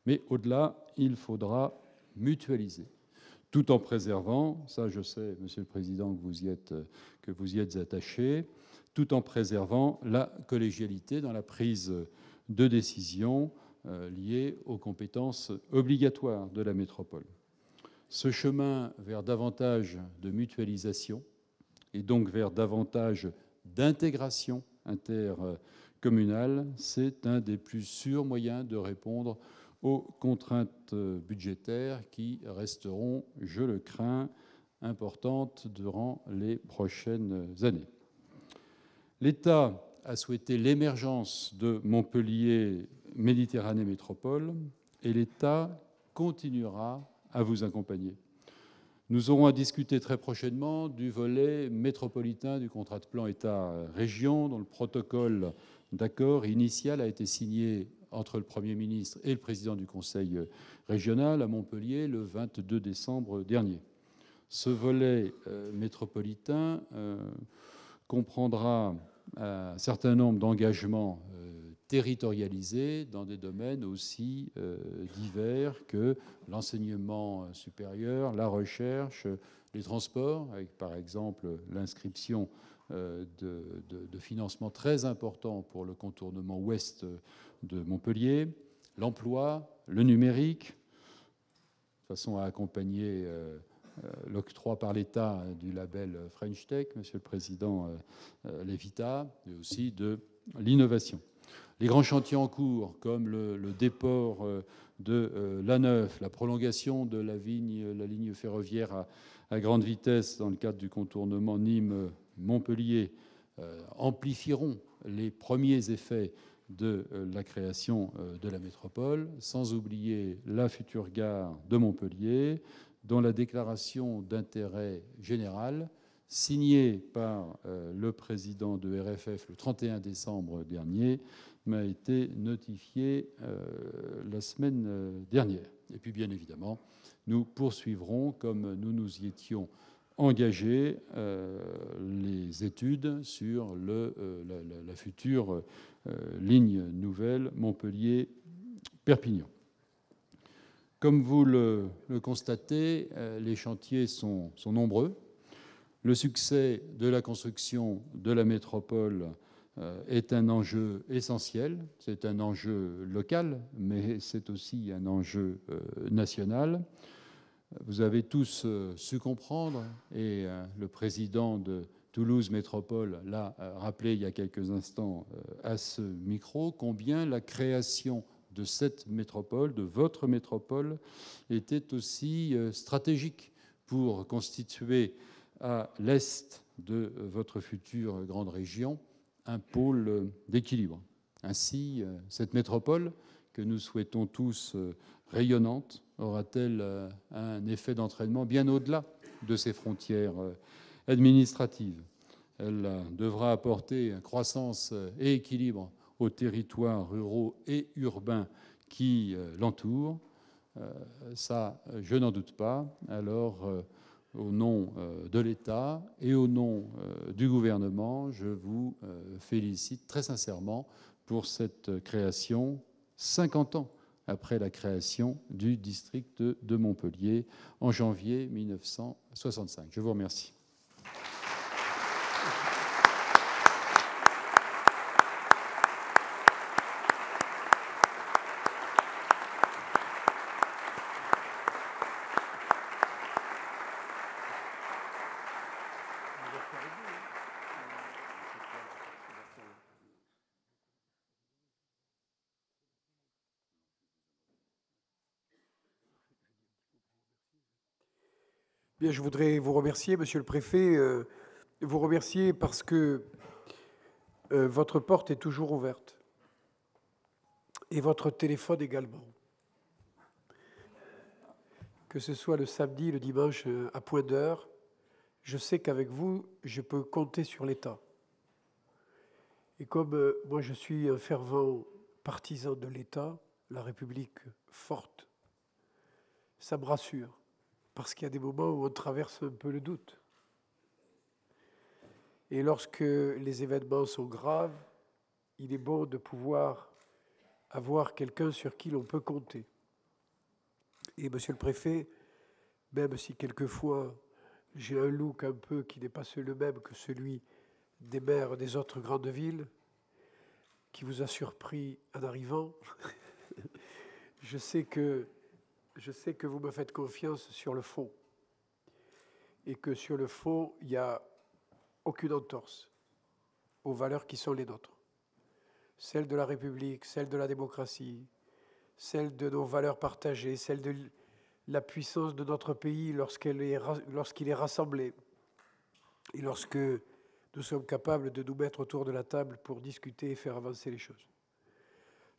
Mais au-delà, il faudra mutualiser, tout en préservant, ça je sais, Monsieur le Président, que vous y êtes attaché, tout en préservant la collégialité dans la prise de décision liée aux compétences obligatoires de la métropole. Ce chemin vers davantage de mutualisation et donc vers davantage d'intégration intercommunale, c'est un des plus sûrs moyens de répondre aux contraintes budgétaires qui resteront, je le crains, importantes durant les prochaines années. L'État a souhaité l'émergence de Montpellier Méditerranée Métropole et l'État continuera à vous accompagner. Nous aurons à discuter très prochainement du volet métropolitain du contrat de plan État-région, dont le protocole d'accord initial a été signé entre le Premier ministre et le président du Conseil régional à Montpellier le 22 décembre dernier. Ce volet métropolitain comprendra un certain nombre d'engagements territorialisés dans des domaines aussi divers que l'enseignement supérieur, la recherche, les transports, avec par exemple l'inscription de financements très importants pour le contournement ouest de Montpellier, l'emploi, le numérique, de façon à accompagner l'octroi par l'État du label French Tech, Monsieur le Président Lévita, et aussi de l'innovation. Les grands chantiers en cours, comme le déport de l'A9, la prolongation de la ligne ferroviaire à grande vitesse dans le cadre du contournement Nîmes-Montpellier, amplifieront les premiers effets de la création de la métropole, sans oublier la future gare de Montpellier, dont la déclaration d'intérêt général, signée par le président de RFF le 31 décembre dernier, m'a été notifiée la semaine dernière. Et puis, bien évidemment, nous poursuivrons, comme nous nous y étions engagés, les études sur la future ligne nouvelle Montpellier-Perpignan. Comme vous le constatez, les chantiers sont nombreux. Le succès de la construction de la métropole est un enjeu essentiel. C'est un enjeu local, mais c'est aussi un enjeu national. Vous avez tous su comprendre, et le président de Toulouse Métropole l'a rappelé il y a quelques instants à ce micro, combien la création de cette métropole, de votre métropole, était aussi stratégique pour constituer à l'est de votre future grande région un pôle d'équilibre. Ainsi, cette métropole, que nous souhaitons tous rayonnante, aura-t-elle un effet d'entraînement bien au-delà de ses frontières administratives. Elle devra apporter croissance et équilibre aux territoires ruraux et urbains qui l'entourent. Ça, je n'en doute pas. Alors, au nom de l'État et au nom du gouvernement, je vous félicite très sincèrement pour cette création, 50 ans après la création du district de Montpellier en janvier 1965. Je vous remercie. Bien, je voudrais vous remercier, Monsieur le Préfet, vous remercier parce que votre porte est toujours ouverte et votre téléphone également. Que ce soit le samedi, le dimanche à point d'heure, je sais qu'avec vous, je peux compter sur l'État. Et comme moi je suis un fervent partisan de l'État, la République forte, ça me rassure. Parce qu'il y a des moments où on traverse un peu le doute. Et lorsque les événements sont graves, il est bon de pouvoir avoir quelqu'un sur qui l'on peut compter. Et Monsieur le Préfet, même si quelquefois j'ai un look un peu qui n'est pas le même que celui des maires des autres grandes villes, qui vous a surpris en arrivant, je sais que vous me faites confiance sur le fond. Et que sur le fond, il n'y a aucune entorse aux valeurs qui sont les nôtres. Celles de la République, celles de la démocratie, celles de nos valeurs partagées, celles de la puissance de notre pays lorsqu'il est rassemblé et lorsque nous sommes capables de nous mettre autour de la table pour discuter et faire avancer les choses.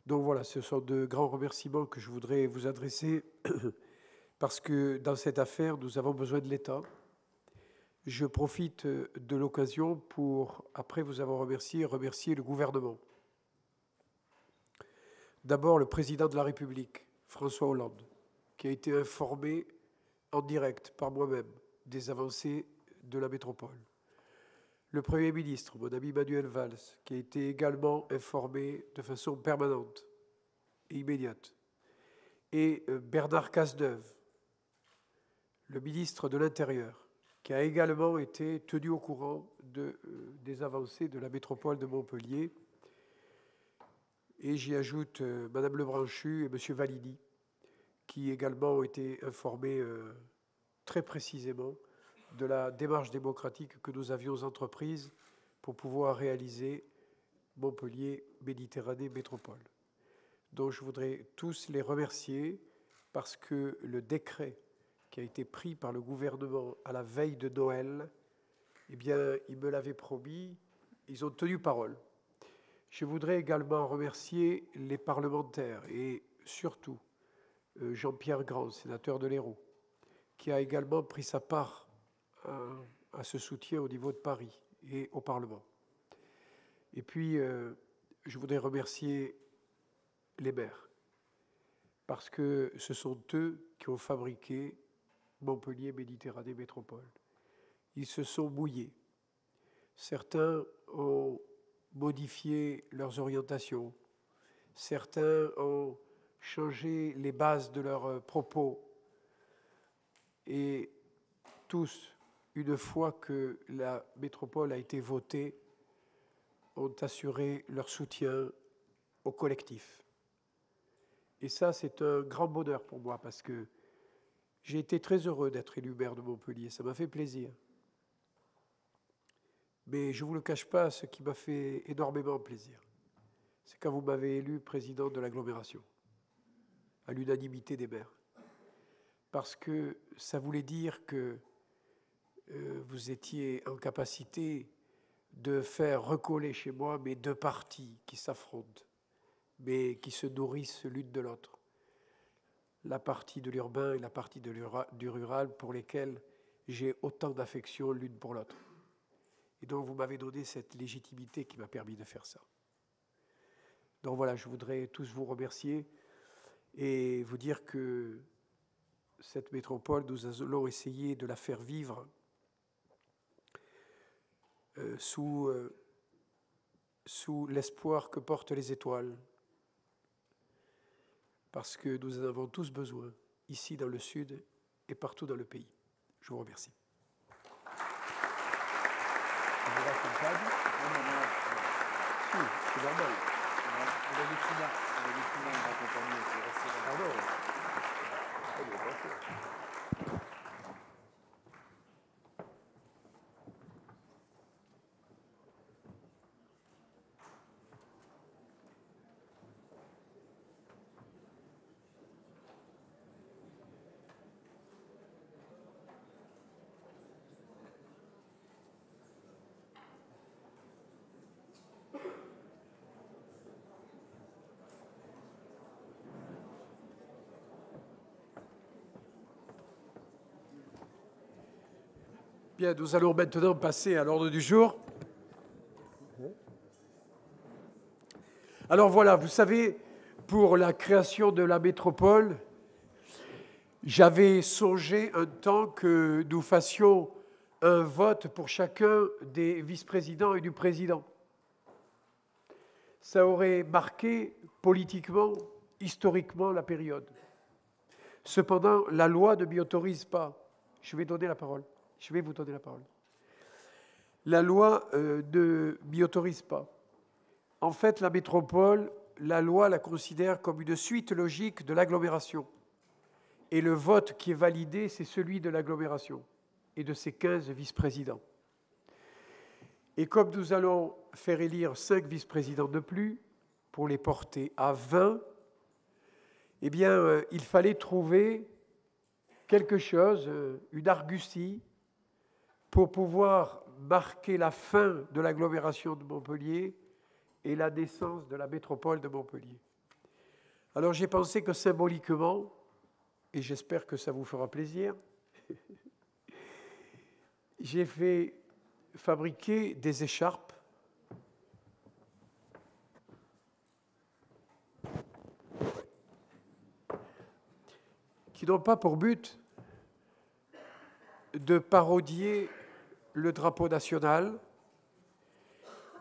Donc voilà, ce sont de grands remerciements que je voudrais vous adresser parce que dans cette affaire, nous avons besoin de l'État. Je profite de l'occasion pour, après vous avoir remercié, remercier le gouvernement. D'abord, le président de la République, François Hollande, qui a été informé en direct par moi-même des avancées de la métropole. Le Premier ministre, mon ami Manuel Valls, qui a été également informé de façon permanente et immédiate. Et Bernard Cazeneuve, le ministre de l'Intérieur, qui a également été tenu au courant des avancées de la métropole de Montpellier. Et j'y ajoute Madame Lebranchu et Monsieur Validi, qui également ont été informés très précisément de la démarche démocratique que nous avions entreprise pour pouvoir réaliser Montpellier Méditerranée Métropole. Donc je voudrais tous les remercier parce que le décret qui a été pris par le gouvernement à la veille de Noël, eh bien, ils me l'avaient promis, ils ont tenu parole. Je voudrais également remercier les parlementaires et surtout Jean-Pierre Grand, sénateur de l'Hérault, qui a également pris sa part à ce soutien au niveau de Paris et au Parlement. Et puis, je voudrais remercier les maires, parce que ce sont eux qui ont fabriqué Montpellier Méditerranée Métropole. Ils se sont mouillés. Certains ont modifié leurs orientations. Certains ont changé les bases de leurs propos. Et tous, une fois que la métropole a été votée, ont assuré leur soutien au collectif. Et ça, c'est un grand bonheur pour moi, parce que J'ai été très heureux d'être élu maire de Montpellier, ça m'a fait plaisir. Mais je ne vous le cache pas, ce qui m'a fait énormément plaisir, c'est quand vous m'avez élu président de l'agglomération, à l'unanimité des maires. Parce que ça voulait dire que vous étiez en capacité de faire recoller chez moi mes deux partis qui s'affrontent, mais qui se nourrissent l'une de l'autre. La partie de l'urbain et la partie du rural pour lesquelles j'ai autant d'affection l'une pour l'autre. Et donc vous m'avez donné cette légitimité qui m'a permis de faire ça. Donc voilà, je voudrais tous vous remercier et vous dire que cette métropole, nous allons essayer de la faire vivre sous l'espoir que portent les étoiles, parce que nous en avons tous besoin, ici dans le Sud et partout dans le pays. Je vous remercie. C'est normal. On a des fumants à accompagner. Bien, nous allons maintenant passer à l'ordre du jour. Alors voilà, vous savez, pour la création de la métropole, j'avais songé un temps que nous fassions un vote pour chacun des vice-présidents et du président. Ça aurait marqué politiquement, historiquement la période. Cependant, la loi ne m'y autorise pas. Je vais donner la parole. Je vais vous donner la parole. La loi ne m'y autorise pas. En fait, la métropole, la loi la considère comme une suite logique de l'agglomération. Et le vote qui est validé, c'est celui de l'agglomération et de ses 15 vice-présidents. Et comme nous allons faire élire 5 vice-présidents de plus, pour les porter à 20, eh bien, il fallait trouver quelque chose, une argutie, pour pouvoir marquer la fin de l'agglomération de Montpellier et la naissance de la métropole de Montpellier. Alors j'ai pensé que symboliquement, et j'espère que ça vous fera plaisir, j'ai fait fabriquer des écharpes qui n'ont pas pour but de parodier le drapeau national,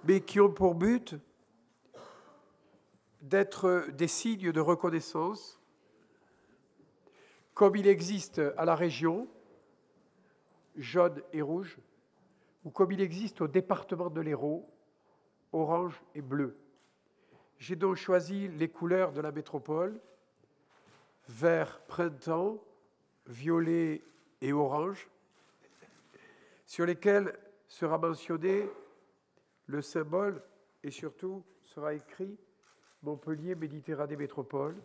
mais qui ont pour but d'être des signes de reconnaissance, comme il existe à la région, jaune et rouge, ou comme il existe au département de l'Hérault, orange et bleu. J'ai donc choisi les couleurs de la métropole, vert printemps, violet et orange, sur lesquels sera mentionné le symbole et surtout sera écrit Montpellier Méditerranée Métropole.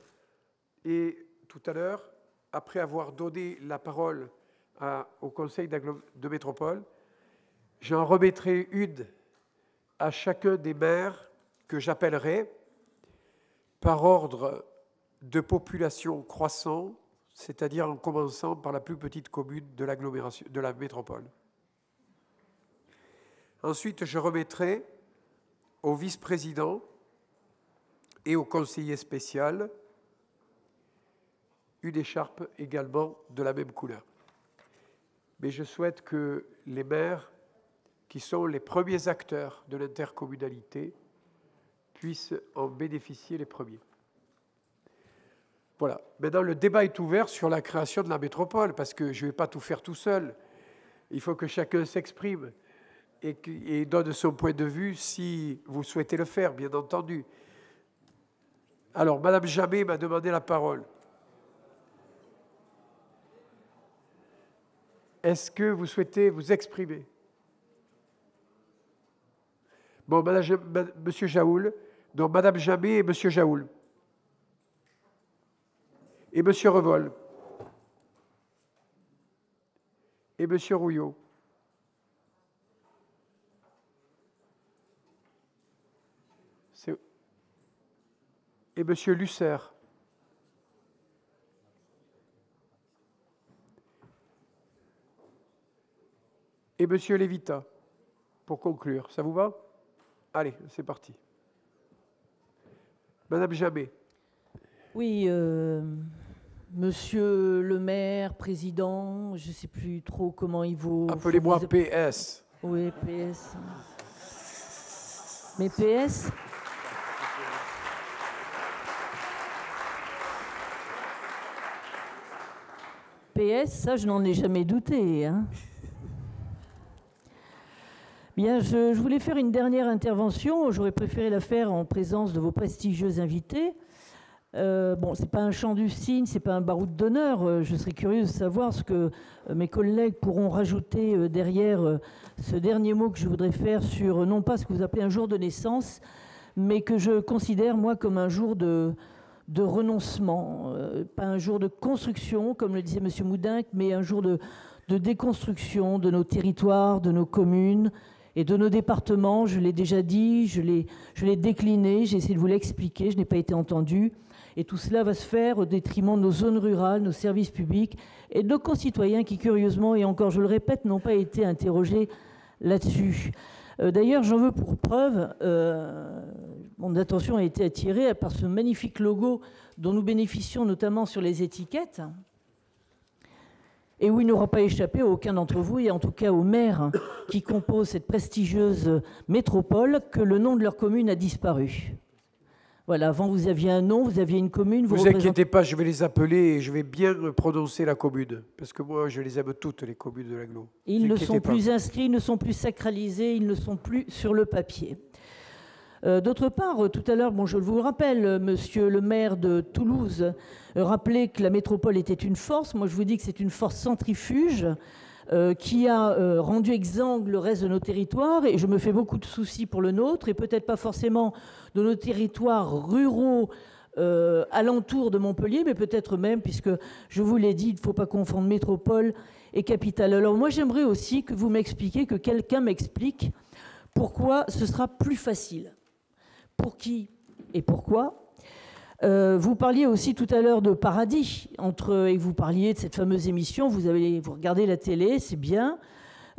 Et tout à l'heure, après avoir donné la parole au Conseil de métropole, j'en remettrai une à chacun des maires que j'appellerai par ordre de population croissant, c'est-à-dire en commençant par la plus petite commune de l'agglomération, de la métropole. Ensuite, je remettrai au vice-président et au conseiller spécial une écharpe également de la même couleur. Mais je souhaite que les maires, qui sont les premiers acteurs de l'intercommunalité, puissent en bénéficier les premiers. Voilà. Maintenant, le débat est ouvert sur la création de la métropole, parce que je ne vais pas tout faire tout seul. Il faut que chacun s'exprime et donne son point de vue si vous souhaitez le faire, bien entendu. Alors, Madame Jamet m'a demandé la parole. est-ce que vous souhaitez vous exprimer? Bon, Monsieur Jaoul, donc Madame Jamé et Monsieur Jaoul. Et Monsieur Revol. Et Monsieur Rouillot. Et Monsieur Lusser. Et Monsieur Lévita, pour conclure. Ça vous va? Allez, c'est parti. Madame Jamé. Oui, Monsieur le maire, président, je ne sais plus trop comment il vaut. Appelez-moi PS. Oui, PS. Mais PS? PS, ça, je n'en ai jamais douté. Hein. Bien, je voulais faire une dernière intervention. J'aurais préféré la faire en présence de vos prestigieux invités. Bon, ce n'est pas un chant du cygne, ce n'est pas un baroud d'honneur. Je serais curieuse de savoir ce que mes collègues pourront rajouter derrière ce dernier mot que je voudrais faire sur, non pas ce que vous appelez un jour de naissance, mais que je considère, moi, comme un jour de renoncement. Pas un jour de construction, comme le disait M. Moudinque, mais un jour de déconstruction de nos territoires, de nos communes et de nos départements. Je l'ai déjà dit, je l'ai décliné, j'ai essayé de vous l'expliquer, je n'ai pas été entendu. Et tout cela va se faire au détriment de nos zones rurales, nos services publics et de nos concitoyens qui, curieusement, et encore je le répète, n'ont pas été interrogés là-dessus. D'ailleurs, j'en veux pour preuve, mon attention a été attirée par ce magnifique logo dont nous bénéficions notamment sur les étiquettes, et où il n'aura pas échappé à aucun d'entre vous, et en tout cas aux maires qui composent cette prestigieuse métropole, que le nom de leur commune a disparu. Voilà, avant vous aviez un nom, vous aviez une commune. Vous inquiétez pas, je vais les appeler et je vais bien prononcer la commune. Parce que moi, je les aime toutes, les communes de l'Aglo. Ils ne sont plus inscrits, ils ne sont plus sacralisés, ils ne sont plus sur le papier. D'autre part, tout à l'heure, bon, je vous rappelle, monsieur le maire de Toulouse rappelait que la métropole était une force. Moi, je vous dis que c'est une force centrifuge qui a rendu exsangue le reste de nos territoires, et je me fais beaucoup de soucis pour le nôtre, et peut-être pas forcément de nos territoires ruraux alentour de Montpellier, mais peut-être même, puisque je vous l'ai dit, il ne faut pas confondre métropole et capitale. Alors moi, j'aimerais aussi que vous m'expliquiez, que quelqu'un m'explique pourquoi ce sera plus facile. Pour qui et pourquoi? Vous parliez aussi tout à l'heure de paradis, et vous parliez de cette fameuse émission, vous regardez la télé, c'est bien,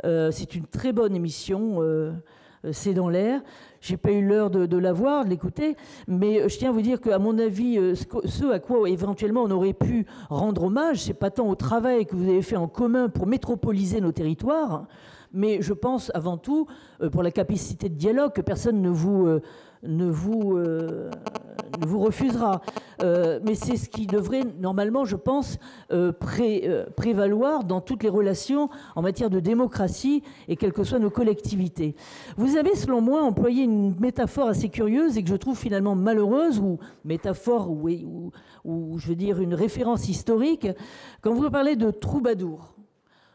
c'est une très bonne émission, c'est dans l'air. Je n'ai pas eu l'heure de la voir, de l'écouter, mais je tiens à vous dire qu'à mon avis, ce à quoi éventuellement on aurait pu rendre hommage, c'est pas tant au travail que vous avez fait en commun pour métropoliser nos territoires, mais je pense avant tout pour la capacité de dialogue que personne ne vous refusera. Mais c'est ce qui devrait normalement, je pense, prévaloir dans toutes les relations en matière de démocratie et quelles que soient nos collectivités. Vous avez, selon moi, employé une métaphore assez curieuse et que je trouve finalement malheureuse, ou métaphore, ou je veux dire une référence historique, quand vous parlez de troubadour,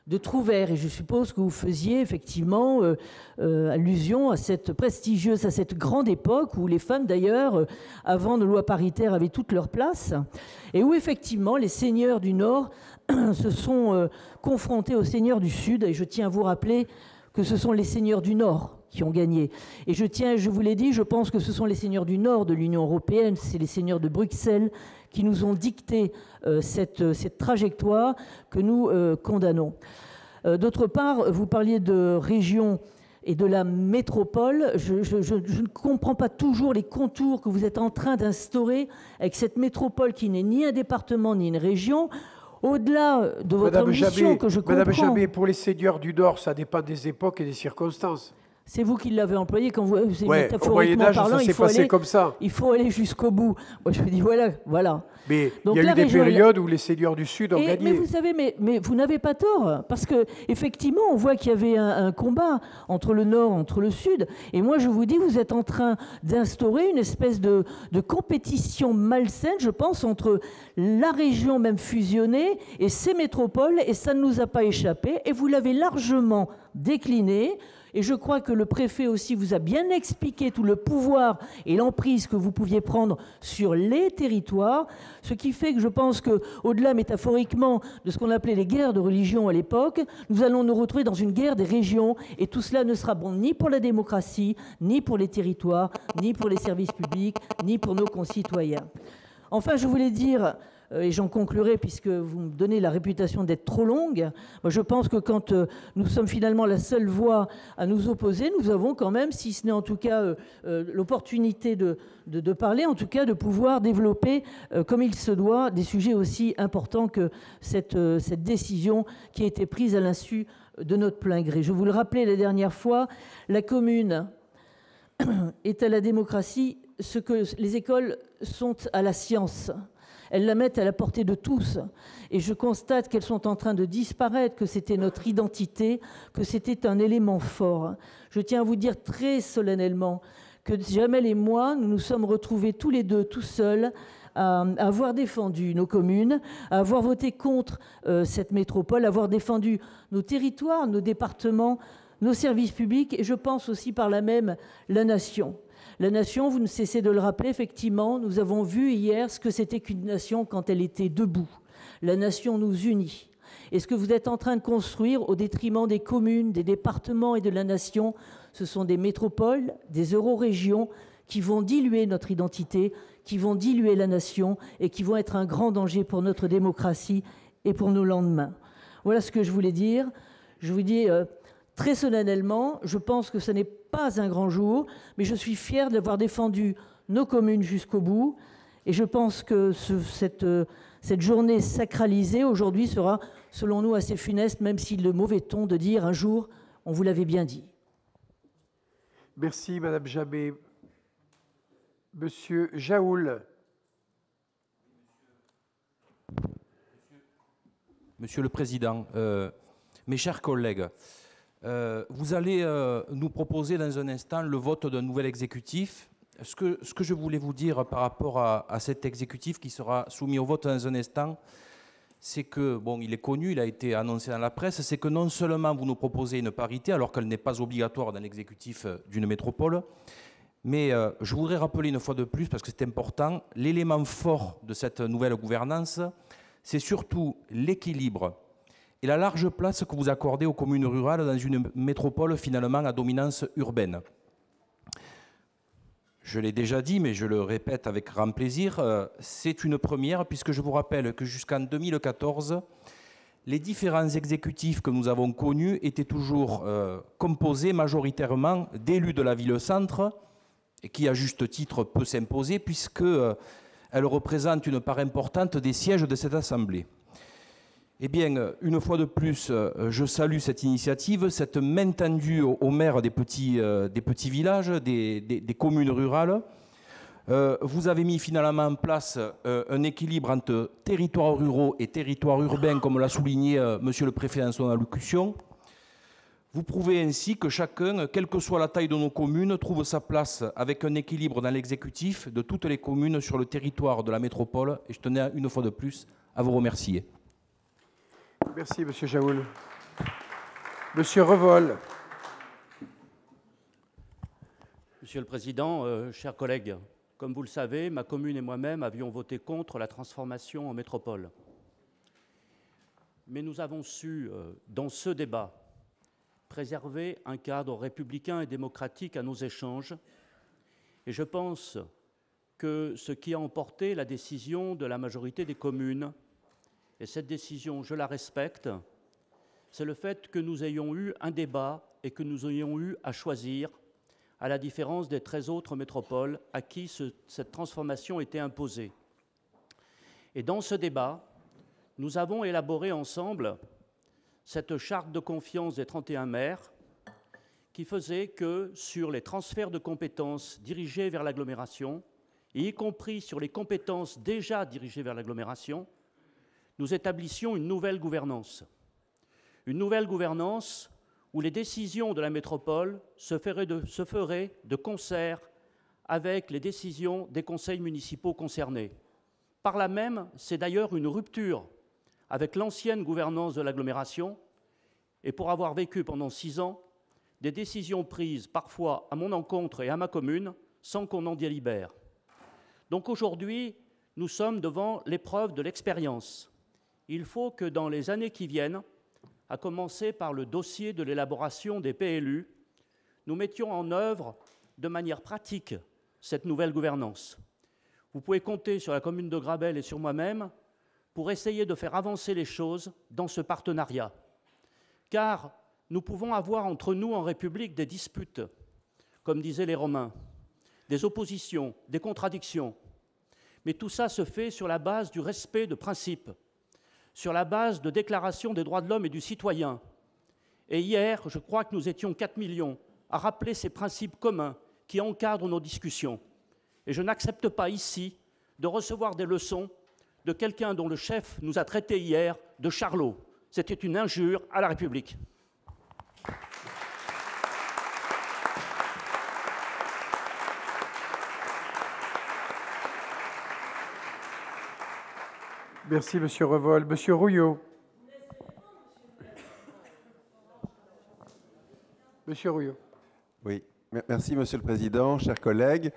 de Trouvert, et je suppose que vous faisiez effectivement allusion à cette prestigieuse, à cette grande époque où les femmes d'ailleurs, avant nos lois paritaires, avaient toute leur place, et où effectivement les seigneurs du Nord se sont confrontés aux seigneurs du Sud, et je tiens à vous rappeler que ce sont les seigneurs du Nord qui ont gagné. Et je vous l'ai dit, je pense que ce sont les seigneurs du Nord de l'Union européenne, c'est les seigneurs de Bruxelles qui nous ont dicté cette trajectoire que nous condamnons. D'autre part, vous parliez de région et de la métropole. Je ne comprends pas toujours les contours que vous êtes en train d'instaurer avec cette métropole qui n'est ni un département ni une région. Au-delà de votre mission que je comprends... Madame Jamé, pour les seigneurs du Nord, ça dépend des époques et des circonstances. C'est vous qui l'avez employé quand vous... Ouais, au Moyen-Âge, ça s'est passé comme ça. Il faut aller jusqu'au bout. Moi, je me dis, voilà. Mais donc, il y a eu des périodes où les seigneurs du Sud ont gagné. Mais vous savez, mais vous n'avez pas tort, parce qu'effectivement, on voit qu'il y avait un combat entre le Nord, entre le Sud. Et moi, je vous dis, vous êtes en train d'instaurer une espèce de compétition malsaine, je pense, entre la région même fusionnée et ces métropoles, et ça ne nous a pas échappé. Et vous l'avez largement décliné. Et je crois que le préfet aussi vous a bien expliqué tout le pouvoir et l'emprise que vous pouviez prendre sur les territoires, ce qui fait que je pense qu'au-delà métaphoriquement de ce qu'on appelait les guerres de religion à l'époque, nous allons nous retrouver dans une guerre des régions, et tout cela ne sera bon ni pour la démocratie, ni pour les territoires, ni pour les services publics, ni pour nos concitoyens. Enfin, je voulais dire... et j'en conclurai puisque vous me donnez la réputation d'être trop longue, moi je pense que quand nous sommes finalement la seule voix à nous opposer, nous avons quand même, si ce n'est en tout cas l'opportunité de parler, en tout cas de pouvoir développer comme il se doit des sujets aussi importants que cette décision qui a été prise à l'insu de notre plein gré. Je vous le rappelais la dernière fois, la commune est à la démocratie ce que les écoles sont à la science. Elles la mettent à la portée de tous. Et je constate qu'elles sont en train de disparaître, que c'était notre identité, que c'était un élément fort. Je tiens à vous dire très solennellement que Jamel et moi, nous nous sommes retrouvés tous les deux, tout seuls, à avoir défendu nos communes, à avoir voté contre cette métropole, à avoir défendu nos territoires, nos départements, nos services publics, et je pense aussi par là même la nation. La nation, vous ne cessez de le rappeler, effectivement, nous avons vu hier ce que c'était qu'une nation quand elle était debout. La nation nous unit. Et ce que vous êtes en train de construire au détriment des communes, des départements et de la nation, ce sont des métropoles, des eurorégions qui vont diluer notre identité, qui vont diluer la nation et qui vont être un grand danger pour notre démocratie et pour nos lendemains. Voilà ce que je voulais dire. Je vous dis très solennellement, je pense que ce n'est pas un grand jour, mais je suis fier d'avoir défendu nos communes jusqu'au bout. Et je pense que cette journée sacralisée aujourd'hui sera, selon nous, assez funeste, même si le mauvais ton de dire un jour, on vous l'avait bien dit. Merci, Madame Jabé. Monsieur Jaoul. Monsieur le Président, mes chers collègues, vous allez nous proposer dans un instant le vote d'un nouvel exécutif. Ce que je voulais vous dire par rapport à cet exécutif qui sera soumis au vote dans un instant, c'est que, bon, il est connu, il a été annoncé dans la presse, c'est que non seulement vous nous proposez une parité, alors qu'elle n'est pas obligatoire dans l'exécutif d'une métropole, mais je voudrais rappeler une fois de plus, parce que c'est important, l'élément fort de cette nouvelle gouvernance, c'est surtout l'équilibre et la large place que vous accordez aux communes rurales dans une métropole finalement à dominance urbaine. Je l'ai déjà dit, mais je le répète avec grand plaisir, c'est une première, puisque je vous rappelle que jusqu'en 2014, les différents exécutifs que nous avons connus étaient toujours composés majoritairement d'élus de la ville-centre, et qui, à juste titre, peut s'imposer, puisqu'elle représente une part importante des sièges de cette Assemblée. Eh bien, une fois de plus, je salue cette initiative, cette main tendue aux maires des petits villages, des communes rurales. Vous avez mis finalement en place un équilibre entre territoires ruraux et territoires urbains, comme l'a souligné Monsieur le Préfet dans son allocution. Vous prouvez ainsi que chacun, quelle que soit la taille de nos communes, trouve sa place avec un équilibre dans l'exécutif de toutes les communes sur le territoire de la métropole. Et je tenais une fois de plus à vous remercier. Merci, Monsieur Jaoul. Monsieur Revol. Monsieur le Président, chers collègues, comme vous le savez, ma commune et moi-même avions voté contre la transformation en métropole. Mais nous avons su, dans ce débat, préserver un cadre républicain et démocratique à nos échanges. Et je pense que ce qui a emporté la décision de la majorité des communes, et cette décision, je la respecte, c'est le fait que nous ayons eu un débat et que nous ayons eu à choisir, à la différence des 13 autres métropoles à qui cette transformation était imposée. Et dans ce débat, nous avons élaboré ensemble cette charte de confiance des 31 maires qui faisait que sur les transferts de compétences dirigés vers l'agglomération, et y compris sur les compétences déjà dirigées vers l'agglomération, nous établissions une nouvelle gouvernance. Une nouvelle gouvernance où les décisions de la métropole se feraient de concert avec les décisions des conseils municipaux concernés. Par là même, c'est d'ailleurs une rupture avec l'ancienne gouvernance de l'agglomération, et pour avoir vécu pendant 6 ans, des décisions prises parfois à mon encontre et à ma commune sans qu'on en délibère. Donc aujourd'hui, nous sommes devant l'épreuve de l'expérience. Il faut que dans les années qui viennent, à commencer par le dossier de l'élaboration des PLU, nous mettions en œuvre de manière pratique cette nouvelle gouvernance. Vous pouvez compter sur la commune de Grabel et sur moi-même pour essayer de faire avancer les choses dans ce partenariat. Car nous pouvons avoir entre nous en République des disputes, comme disaient les Romains, des oppositions, des contradictions. Mais tout ça se fait sur la base du respect de principes, sur la base de déclaration des droits de l'homme et du citoyen. Et hier, je crois que nous étions 4 millions à rappeler ces principes communs qui encadrent nos discussions. Et je n'accepte pas ici de recevoir des leçons de quelqu'un dont le chef nous a traités hier de charlot. C'était une injure à la République. Merci, Monsieur Revol. Monsieur Rouillot. Monsieur Rouillot. Oui, merci Monsieur le Président, chers collègues.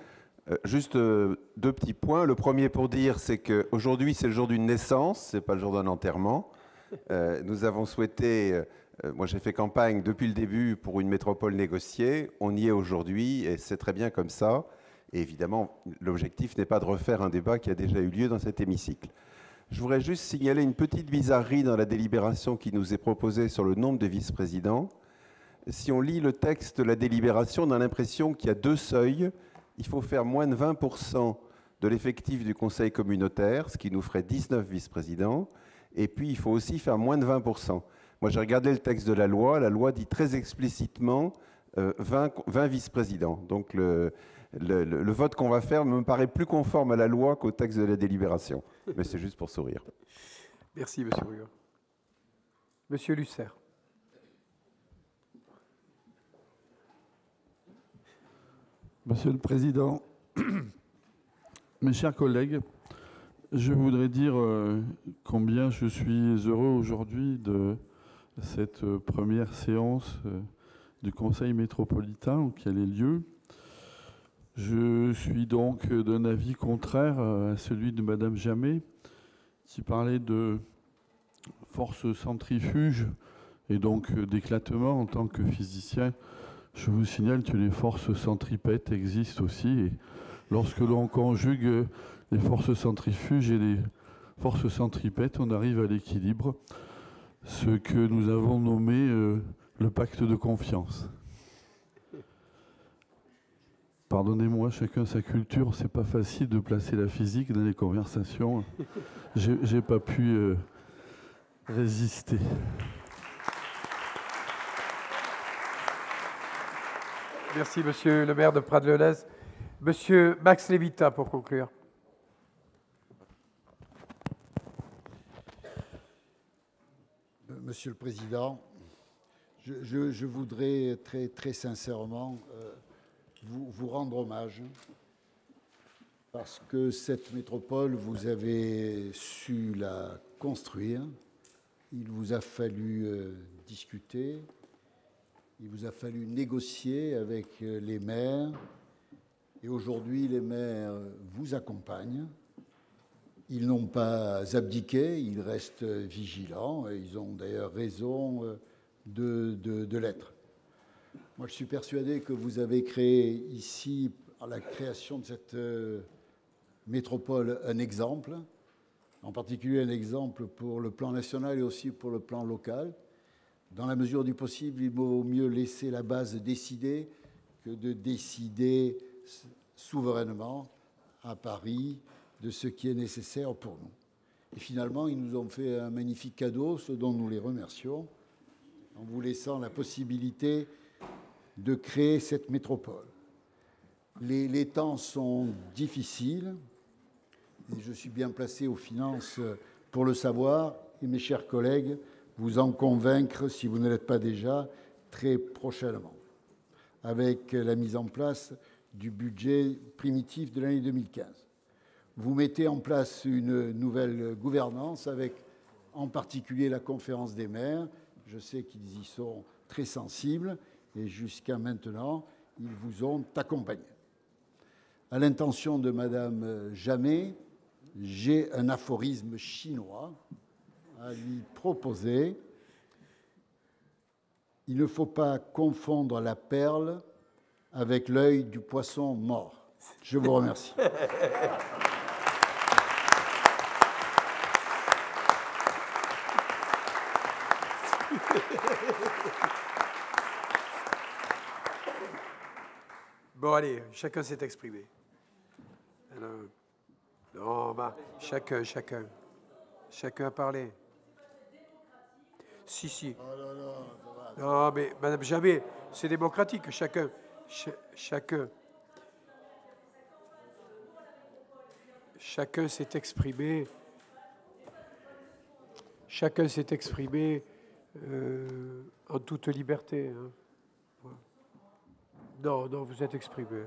Juste 2 petits points. Le premier pour dire, c'est qu'aujourd'hui, c'est le jour d'une naissance, ce n'est pas le jour d'un enterrement. Nous avons souhaité, moi j'ai fait campagne depuis le début pour une métropole négociée, on y est aujourd'hui et c'est très bien comme ça. Et évidemment, l'objectif n'est pas de refaire un débat qui a déjà eu lieu dans cet hémicycle. Je voudrais juste signaler une petite bizarrerie dans la délibération qui nous est proposée sur le nombre de vice-présidents. Si on lit le texte de la délibération, on a l'impression qu'il y a 2 seuils. Il faut faire moins de 20% de l'effectif du conseil communautaire, ce qui nous ferait 19 vice-présidents. Et puis, il faut aussi faire moins de 20%. Moi, j'ai regardé le texte de la loi dit très explicitement 20 vice-présidents. Donc, le vote qu'on va faire me paraît plus conforme à la loi qu'au texte de la délibération. Mais c'est juste pour sourire. Merci, Monsieur Rouillot. Monsieur Lucet. Monsieur le Président, mes chers collègues, je voudrais dire combien je suis heureux aujourd'hui de cette première séance du Conseil métropolitain qui a lieu. Je suis donc d'un avis contraire à celui de Madame Jamet, qui parlait de force centrifuge et donc d'éclatement. En tant que physicien, je vous signale que les forces centripètes existent aussi. Et lorsque l'on conjugue les forces centrifuges et les forces centripètes, on arrive à l'équilibre, ce que nous avons nommé le pacte de confiance. Pardonnez-moi, chacun sa culture, c'est pas facile de placer la physique dans les conversations. J'ai pas pu résister. Merci, Monsieur le maire de Prades-le-Lez. Monsieur Max Lévita, pour conclure. Monsieur le Président, je voudrais très sincèrement vous rendre hommage parce que cette métropole, vous avez su la construire. Il vous a fallu discuter, il vous a fallu négocier avec les maires. Et aujourd'hui, les maires vous accompagnent. Ils n'ont pas abdiqué, ils restent vigilants. Et ils ont d'ailleurs raison de l'être. Moi, je suis persuadé que vous avez créé ici, à la création de cette métropole, un exemple, en particulier un exemple pour le plan national et aussi pour le plan local. Dans la mesure du possible, il vaut mieux laisser la base décider que de décider souverainement à Paris de ce qui est nécessaire pour nous. Et finalement, ils nous ont fait un magnifique cadeau, ce dont nous les remercions, en vous laissant la possibilité de créer cette métropole. Les temps sont difficiles, et je suis bien placé aux finances pour le savoir, et mes chers collègues, vous en convaincre, si vous ne l'êtes pas déjà, très prochainement, avec la mise en place du budget primitif de l'année 2015. Vous mettez en place une nouvelle gouvernance avec en particulier la conférence des maires. Je sais qu'ils y sont très sensibles et jusqu'à maintenant, ils vous ont accompagné. À l'intention de Madame Jamet, j'ai un aphorisme chinois à lui proposer. Il ne faut pas confondre la perle avec l'œil du poisson mort. Je vous remercie. Bon, allez, chacun s'est exprimé. Alors, non, bah, chacun a parlé. Si. Non, mais Madame Jamet, c'est démocratique, chacun. Chacun s'est exprimé. Chacun s'est exprimé en toute liberté. Hein. Non, vous êtes exprimé.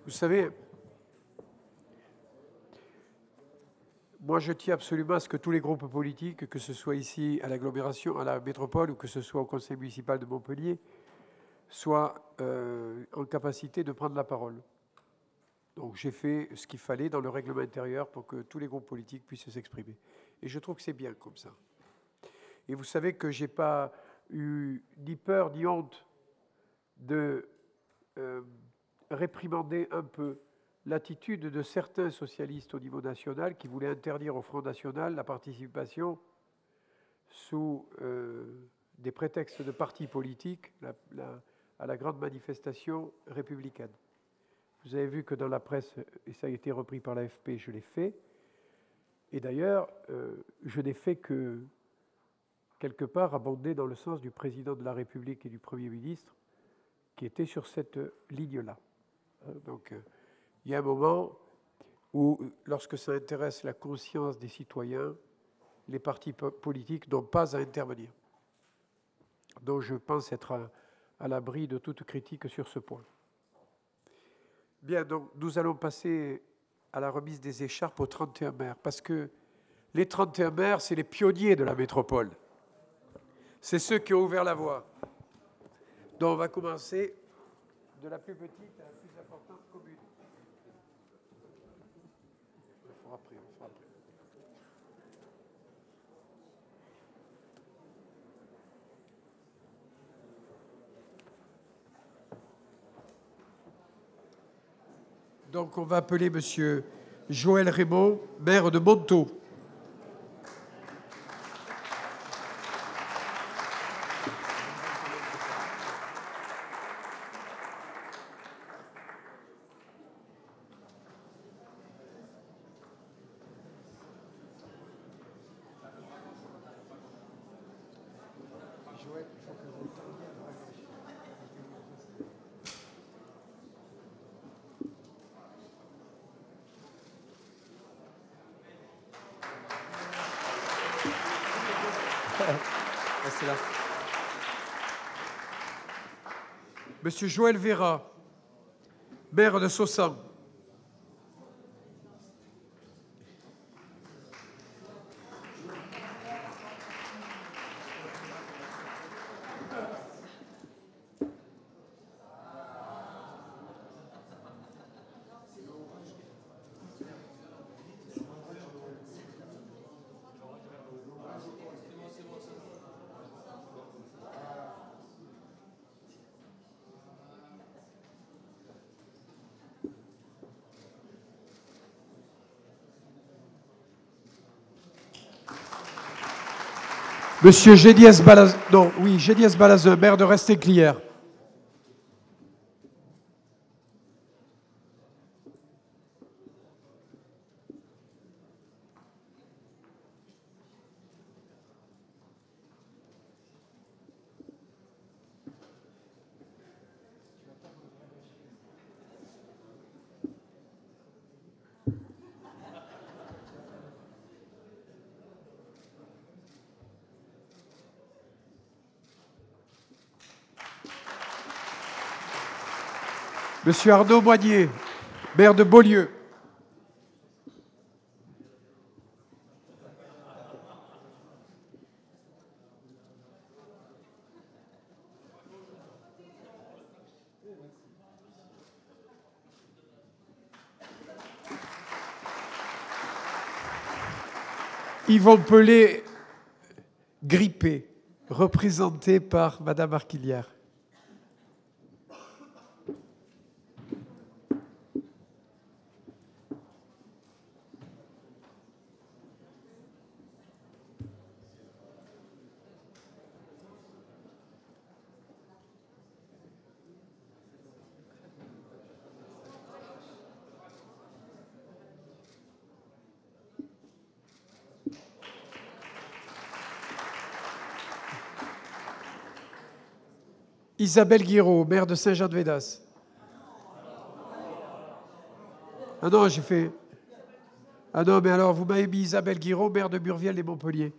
Vous savez, moi je tiens absolument à ce que tous les groupes politiques, que ce soit ici à l'agglomération, à la métropole, ou que ce soit au conseil municipal de Montpellier, soient en capacité de prendre la parole. Donc j'ai fait ce qu'il fallait dans le règlement intérieur pour que tous les groupes politiques puissent s'exprimer. Et je trouve que c'est bien comme ça. Et vous savez que je n'ai pas eu ni peur ni honte de réprimander un peu l'attitude de certains socialistes au niveau national qui voulaient interdire au Front National la participation sous des prétextes de partis politiques à la grande manifestation républicaine. Vous avez vu que dans la presse, et ça a été repris par l'AFP, je l'ai fait. Et d'ailleurs, je n'ai fait que, quelque part, abonder dans le sens du président de la République et du Premier ministre, qui étaient sur cette ligne-là. Donc, il y a un moment où, lorsque ça intéresse la conscience des citoyens, les partis politiques n'ont pas à intervenir. Donc, je pense être à l'abri de toute critique sur ce point. Bien, donc nous allons passer à la remise des écharpes aux 31 maires, parce que les 31 maires, c'est les pionniers de la métropole. C'est ceux qui ont ouvert la voie. Donc on va commencer de la plus petite à la plus importante commune. On fera après. Donc on va appeler Monsieur Joël Raymond, maire de Montaut. Là. Monsieur Joël Vera, maire de Saussan. Monsieur Gédiès Balazin, non, oui, Gédiès Balazin, maire de Resté-Clière. Monsieur Arnaud Moignier, maire de Beaulieu. Yvon Pelé, Grippé, représenté par Madame Arquillière. Isabelle Guiraud, maire de Saint-Jean-de-Védas. Ah non, j'ai fait... Ah non, mais alors, vous m'avez mis Isabelle Guiraud, maire de Burviel et Montpellier.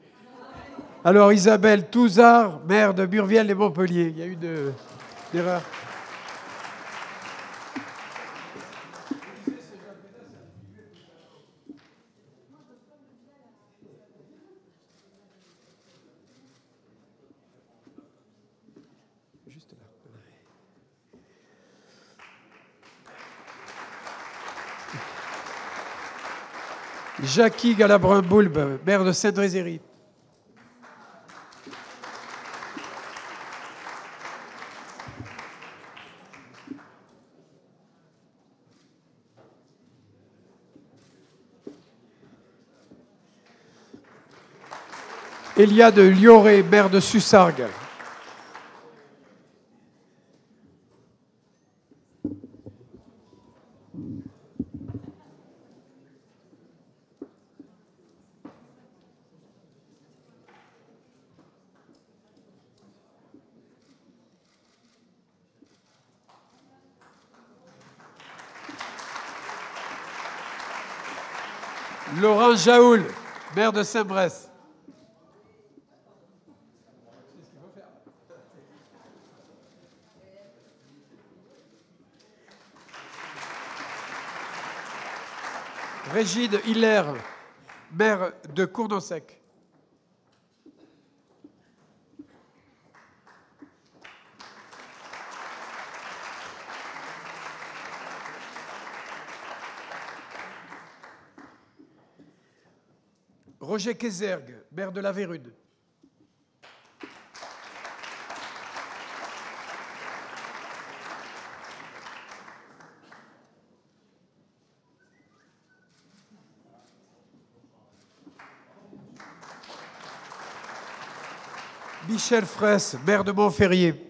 Alors, Isabelle Touzard, maire de Burviel et Montpellier. Il y a eu une erreur. Juste là. Jackie Galabrin-Boulbe, maire de Sainte-Rézéry. Eliade Lioré, maire de Sussargues. Laurent Jaoul, maire de Saint-Bresse. Régine Hilaire, maire de Cournonsec. Roger Kézergue, maire de la Vérune. Michel Fraisse, maire de Montferrier.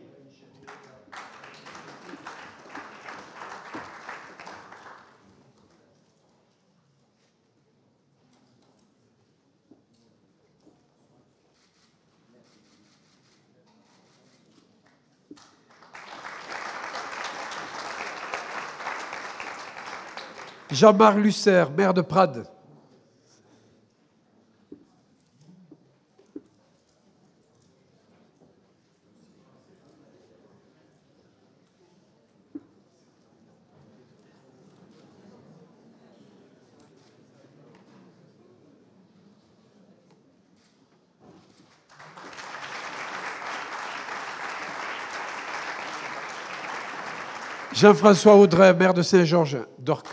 Jean-Marc Lusser, maire de Prades. Jean-François Audray, maire de Saint-Georges d'Orc.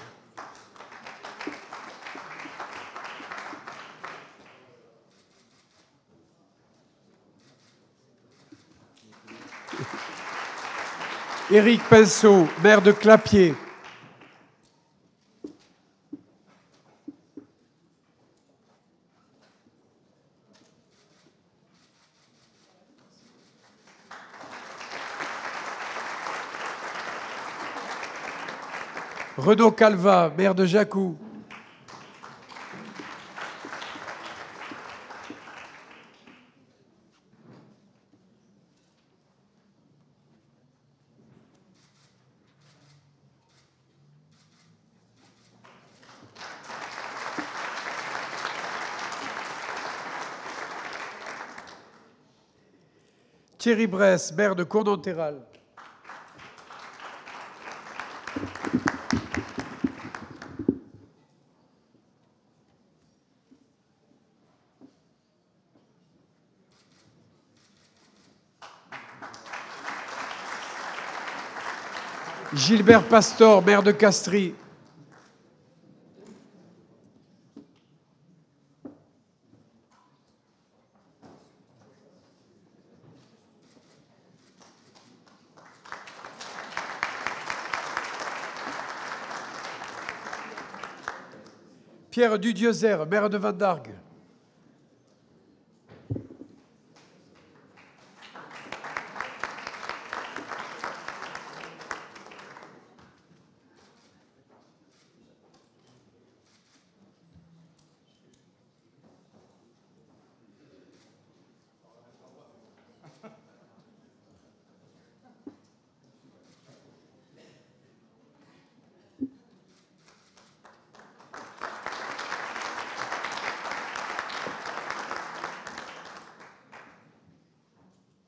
Éric Pinceau, maire de Clapier. Renaud Calva, maire de Jacou. Thierry Bresse, maire de Cournonterral. Gilbert Pastor, maire de Castries. Pierre Dudieuzer, maire de Vendargues.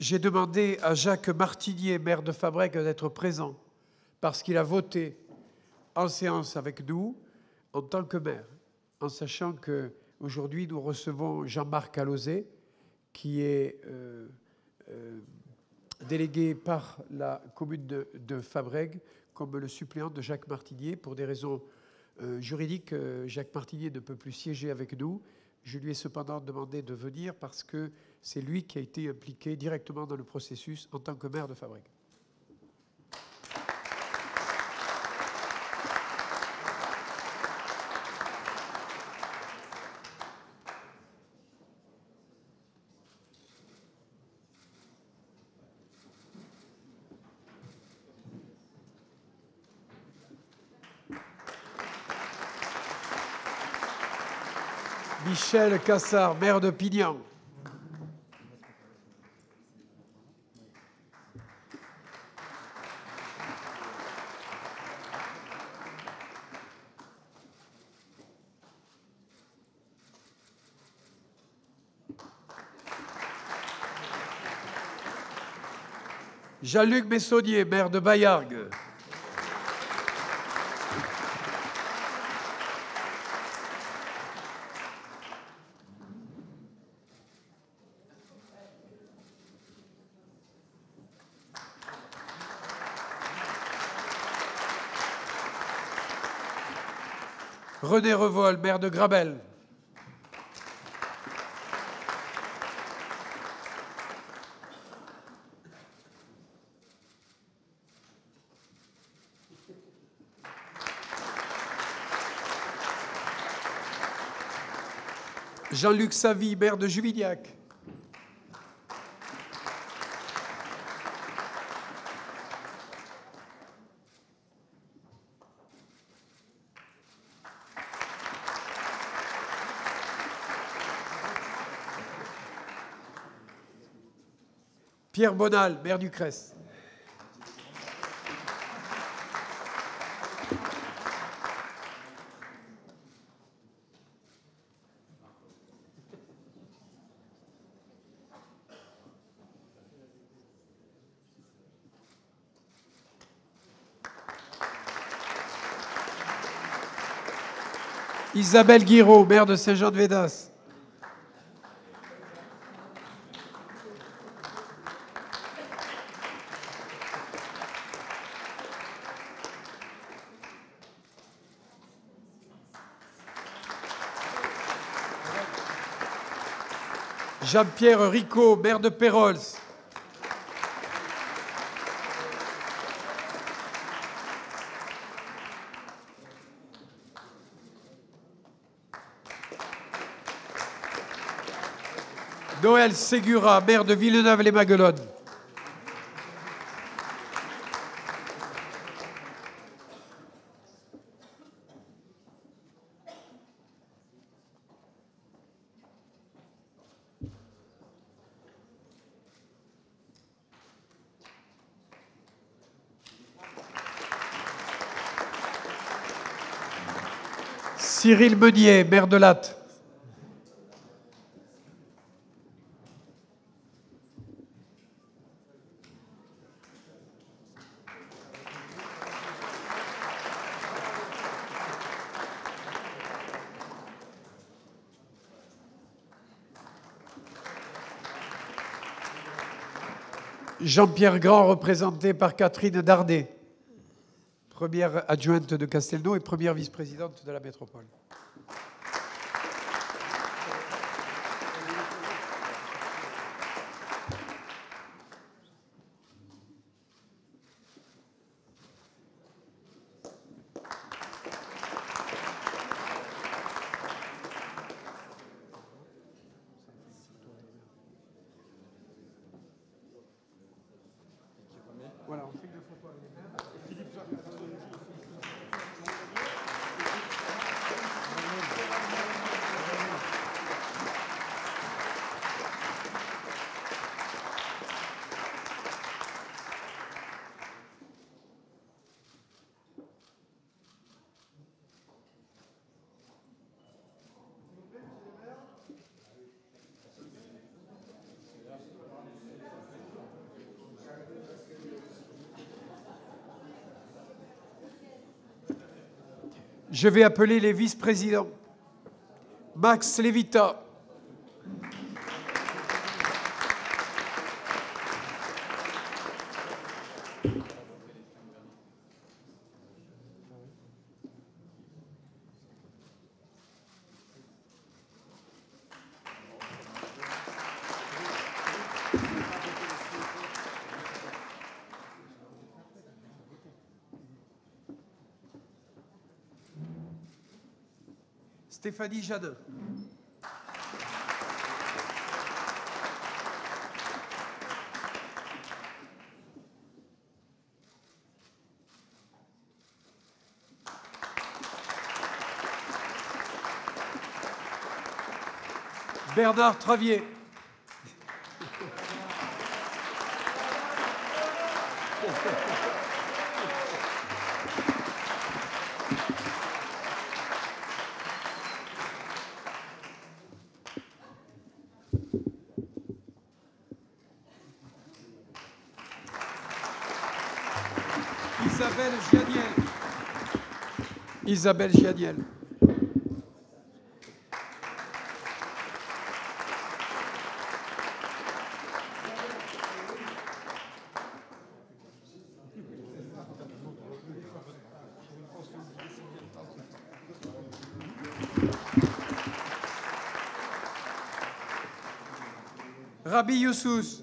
J'ai demandé à Jacques Martinier, maire de Fabrègues, d'être présent parce qu'il a voté en séance avec nous en tant que maire, en sachant qu'aujourd'hui nous recevons Jean-Marc Alauzet, qui est délégué par la commune de Fabrègues comme le suppléant de Jacques Martinier. Pour des raisons juridiques, Jacques Martinier ne peut plus siéger avec nous. Je lui ai cependant demandé de venir parce que c'est lui qui a été impliqué directement dans le processus en tant que maire de Fabrègues. Michel Cassard, maire de Pignan. Jean-Luc Messonnier, maire de Baillargues. René Revol, maire de Grabel. Jean-Luc Savy, maire de Juvignac. Pierre Bonal, maire du Crest. Isabelle Guiraud, maire de Saint-Jean-de-Védas. Jean-Pierre Ricot, maire de Pérols. Noël Ségura, maire de Villeneuve-les-Maguelones. Cyril Meunier, maire de Latte. Jean-Pierre Grand, représenté par Catherine Dardet. première adjointe de Castelnau et première vice-présidente de la métropole. Voilà, on fait une photo avec les mêmes. Je vais appeler les vice-présidents. Max Levita. Stéphanie Jadin. Bernard Travier. Isabelle Gianiel. Isabelle Gianiel. Rabi Youssous.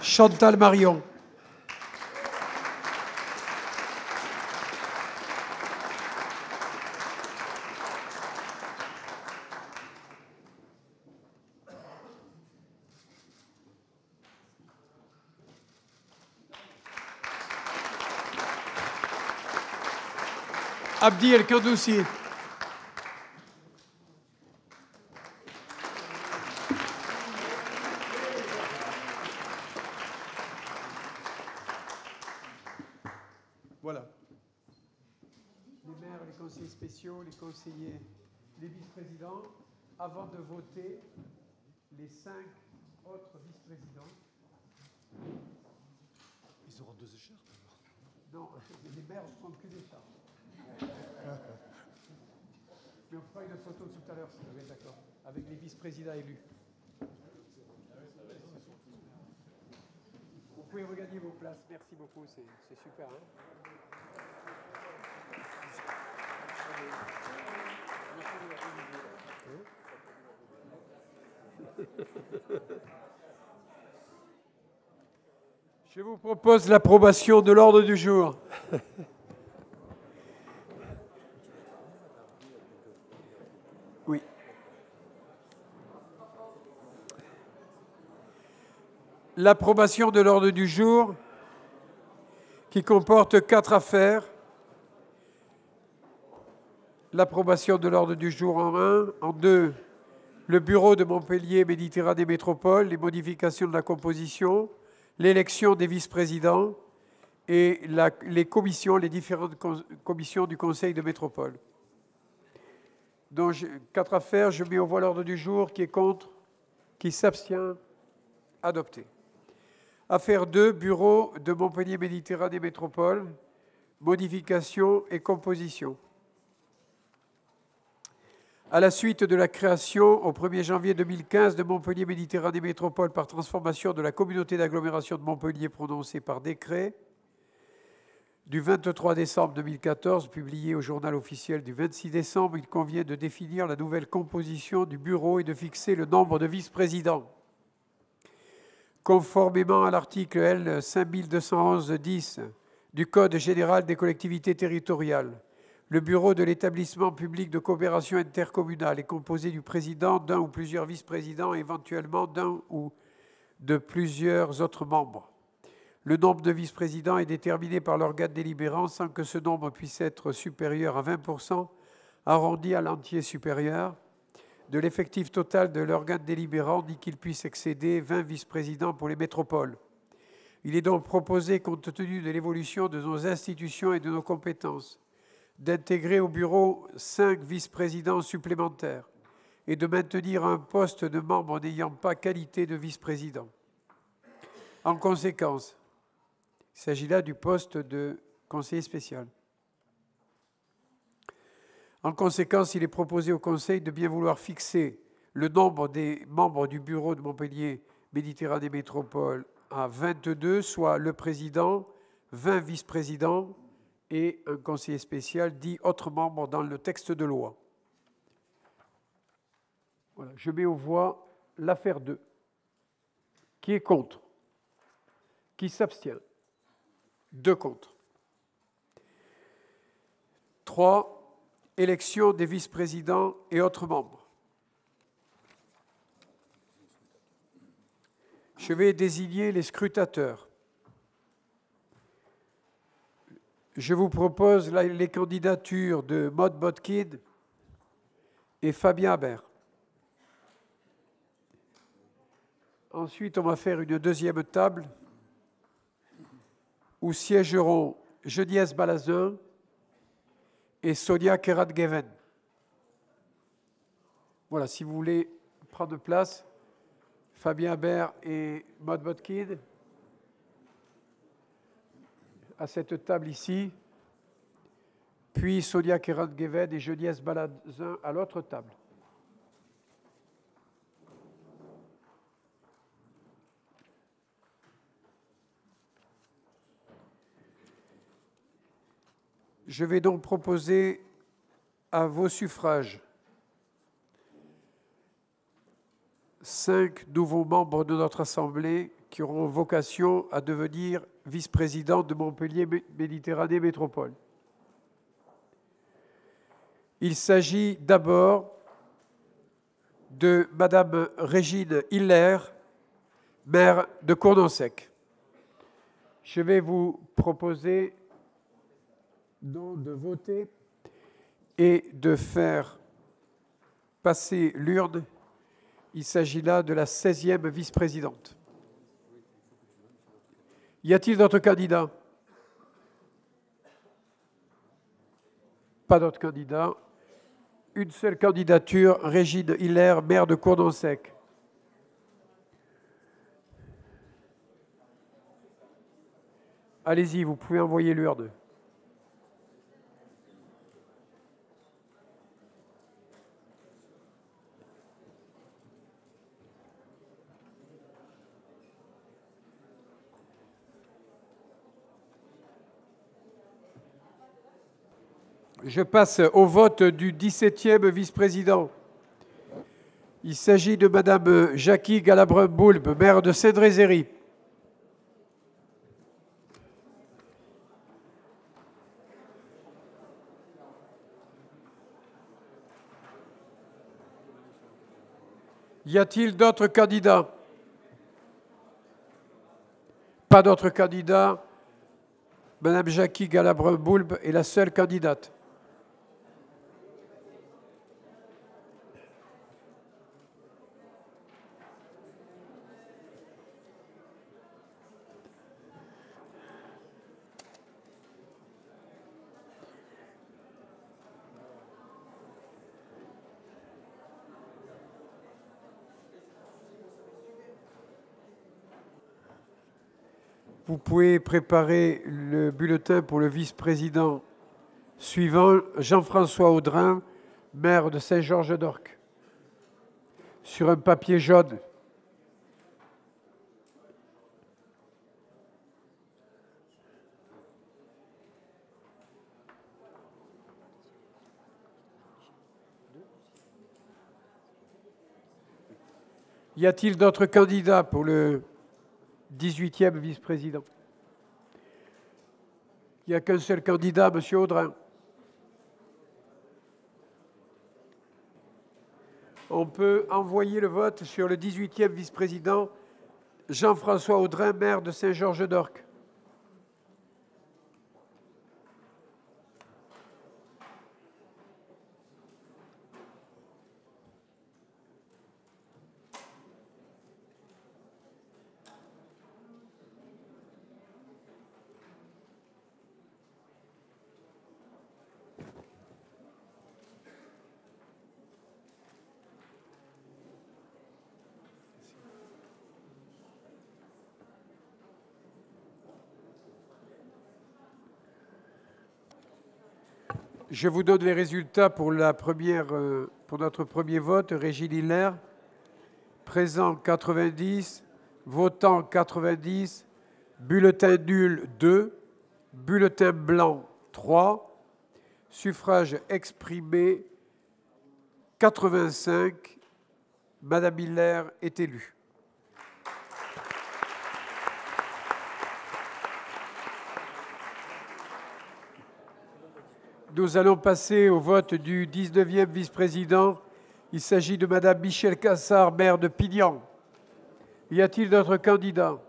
Chantal Marion. Abdi El Kandoussi. Voilà. Les maires, les conseillers spéciaux, les conseillers, les vice-présidents, avant de voter les 5 autres vice-présidents. Ils auront 2 écharpes alors. Non, les maires ne prennent que des écharpes. Mais on fera une photo tout à l'heure, si vous êtes d'accord, avec les vice-présidents élus. Vous pouvez regagner vos places. Merci beaucoup, c'est super. Je vous propose l'approbation de l'ordre du jour. Oui. L'approbation de l'ordre du jour qui comporte 4 affaires. L'approbation de l'ordre du jour en 1. En 2, le bureau de Montpellier Méditerranée Métropole, les modifications de la composition, l'élection des vice-présidents et les commissions, les différentes commissions du Conseil de métropole. Donc, 4 affaires, je mets au voie l'ordre du jour, qui est contre, qui s'abstient, adopté. Affaire 2, Bureau de Montpellier Méditerranée Métropole, modification et composition. À la suite de la création, au 1er janvier 2015, de Montpellier Méditerranée Métropole par transformation de la communauté d'agglomération de Montpellier prononcée par décret, du 23 décembre 2014, publié au journal officiel du 26 décembre, il convient de définir la nouvelle composition du bureau et de fixer le nombre de vice-présidents. Conformément à l'article L. 5211-10 du Code général des collectivités territoriales, le bureau de l'établissement public de coopération intercommunale est composé du président, d'un ou plusieurs vice-présidents et éventuellement d'un ou de plusieurs autres membres. Le nombre de vice-présidents est déterminé par l'organe délibérant sans que ce nombre puisse être supérieur à 20%, arrondi à l'entier supérieur, de l'effectif total de l'organe délibérant, ni qu'il puisse excéder 20 vice-présidents pour les métropoles. Il est donc proposé, compte tenu de l'évolution de nos institutions et de nos compétences, d'intégrer au bureau 5 vice-présidents supplémentaires et de maintenir un poste de membre n'ayant pas qualité de vice-président. En conséquence, il s'agit là du poste de conseiller spécial. En conséquence, il est proposé au Conseil de bien vouloir fixer le nombre des membres du bureau de Montpellier Méditerranée Métropole à 22, soit le président, 20 vice-présidents et un conseiller spécial dit autres membres dans le texte de loi. Voilà, je mets aux voix l'affaire 2. Qui est contre? Qui s'abstient? 2 contre. 3. Élection des vice-présidents et autres membres. Je vais désigner les scrutateurs. Je vous propose les candidatures de Maud Botkin et Fabien Habert. Ensuite, on va faire une deuxième table où siégeront Geniès Balazin et Sonia Kerat-Geven. Voilà, si vous voulez prendre place, Fabien Habert et Maud Botkin à cette table ici, puis Sonia Kerat-Geven et Geniès Balazin à l'autre table. Je vais donc proposer à vos suffrages 5 nouveaux membres de notre Assemblée qui auront vocation à devenir vice-président de Montpellier Méditerranée Métropole. Il s'agit d'abord de Madame Régine Hiller, maire de Cournon-Sec. Je vais vous proposer donc de voter et de faire passer l'urne. Il s'agit là de la 16e vice-présidente. Y a-t-il d'autres candidats? Pas d'autres candidats. Une seule candidature, Régine Hiller, maire de Cournon-Sec. Allez-y, vous pouvez envoyer l'urne. Je passe au vote du 17e vice-président. Il s'agit de Madame Jackie Galabrin-Boulbe, maire de Cédrézéry. Y a-t-il d'autres candidats? Pas d'autres candidats. Madame Jackie Galabrin-Boulbe est la seule candidate. Vous pouvez préparer le bulletin pour le vice-président suivant, Jean-François Audrin, maire de Saint-Georges-d'Orques, sur un papier jaune. Y a-t-il d'autres candidats pour le 18e vice-président? Il n'y a qu'un seul candidat, M. Audrin. On peut envoyer le vote sur le 18e vice-président, Jean-François Audrin, maire de Saint-Georges-d'Orques. Je vous donne les résultats pour notre premier vote. Régine Hiller, présent 90, votant 90, bulletin nul 2, bulletin blanc 3, suffrage exprimé 85. Madame Hiller est élue. Nous allons passer au vote du 19e vice-président. Il s'agit de Madame Michèle Cassard, maire de Pignan. Y a-t-il d'autres candidats?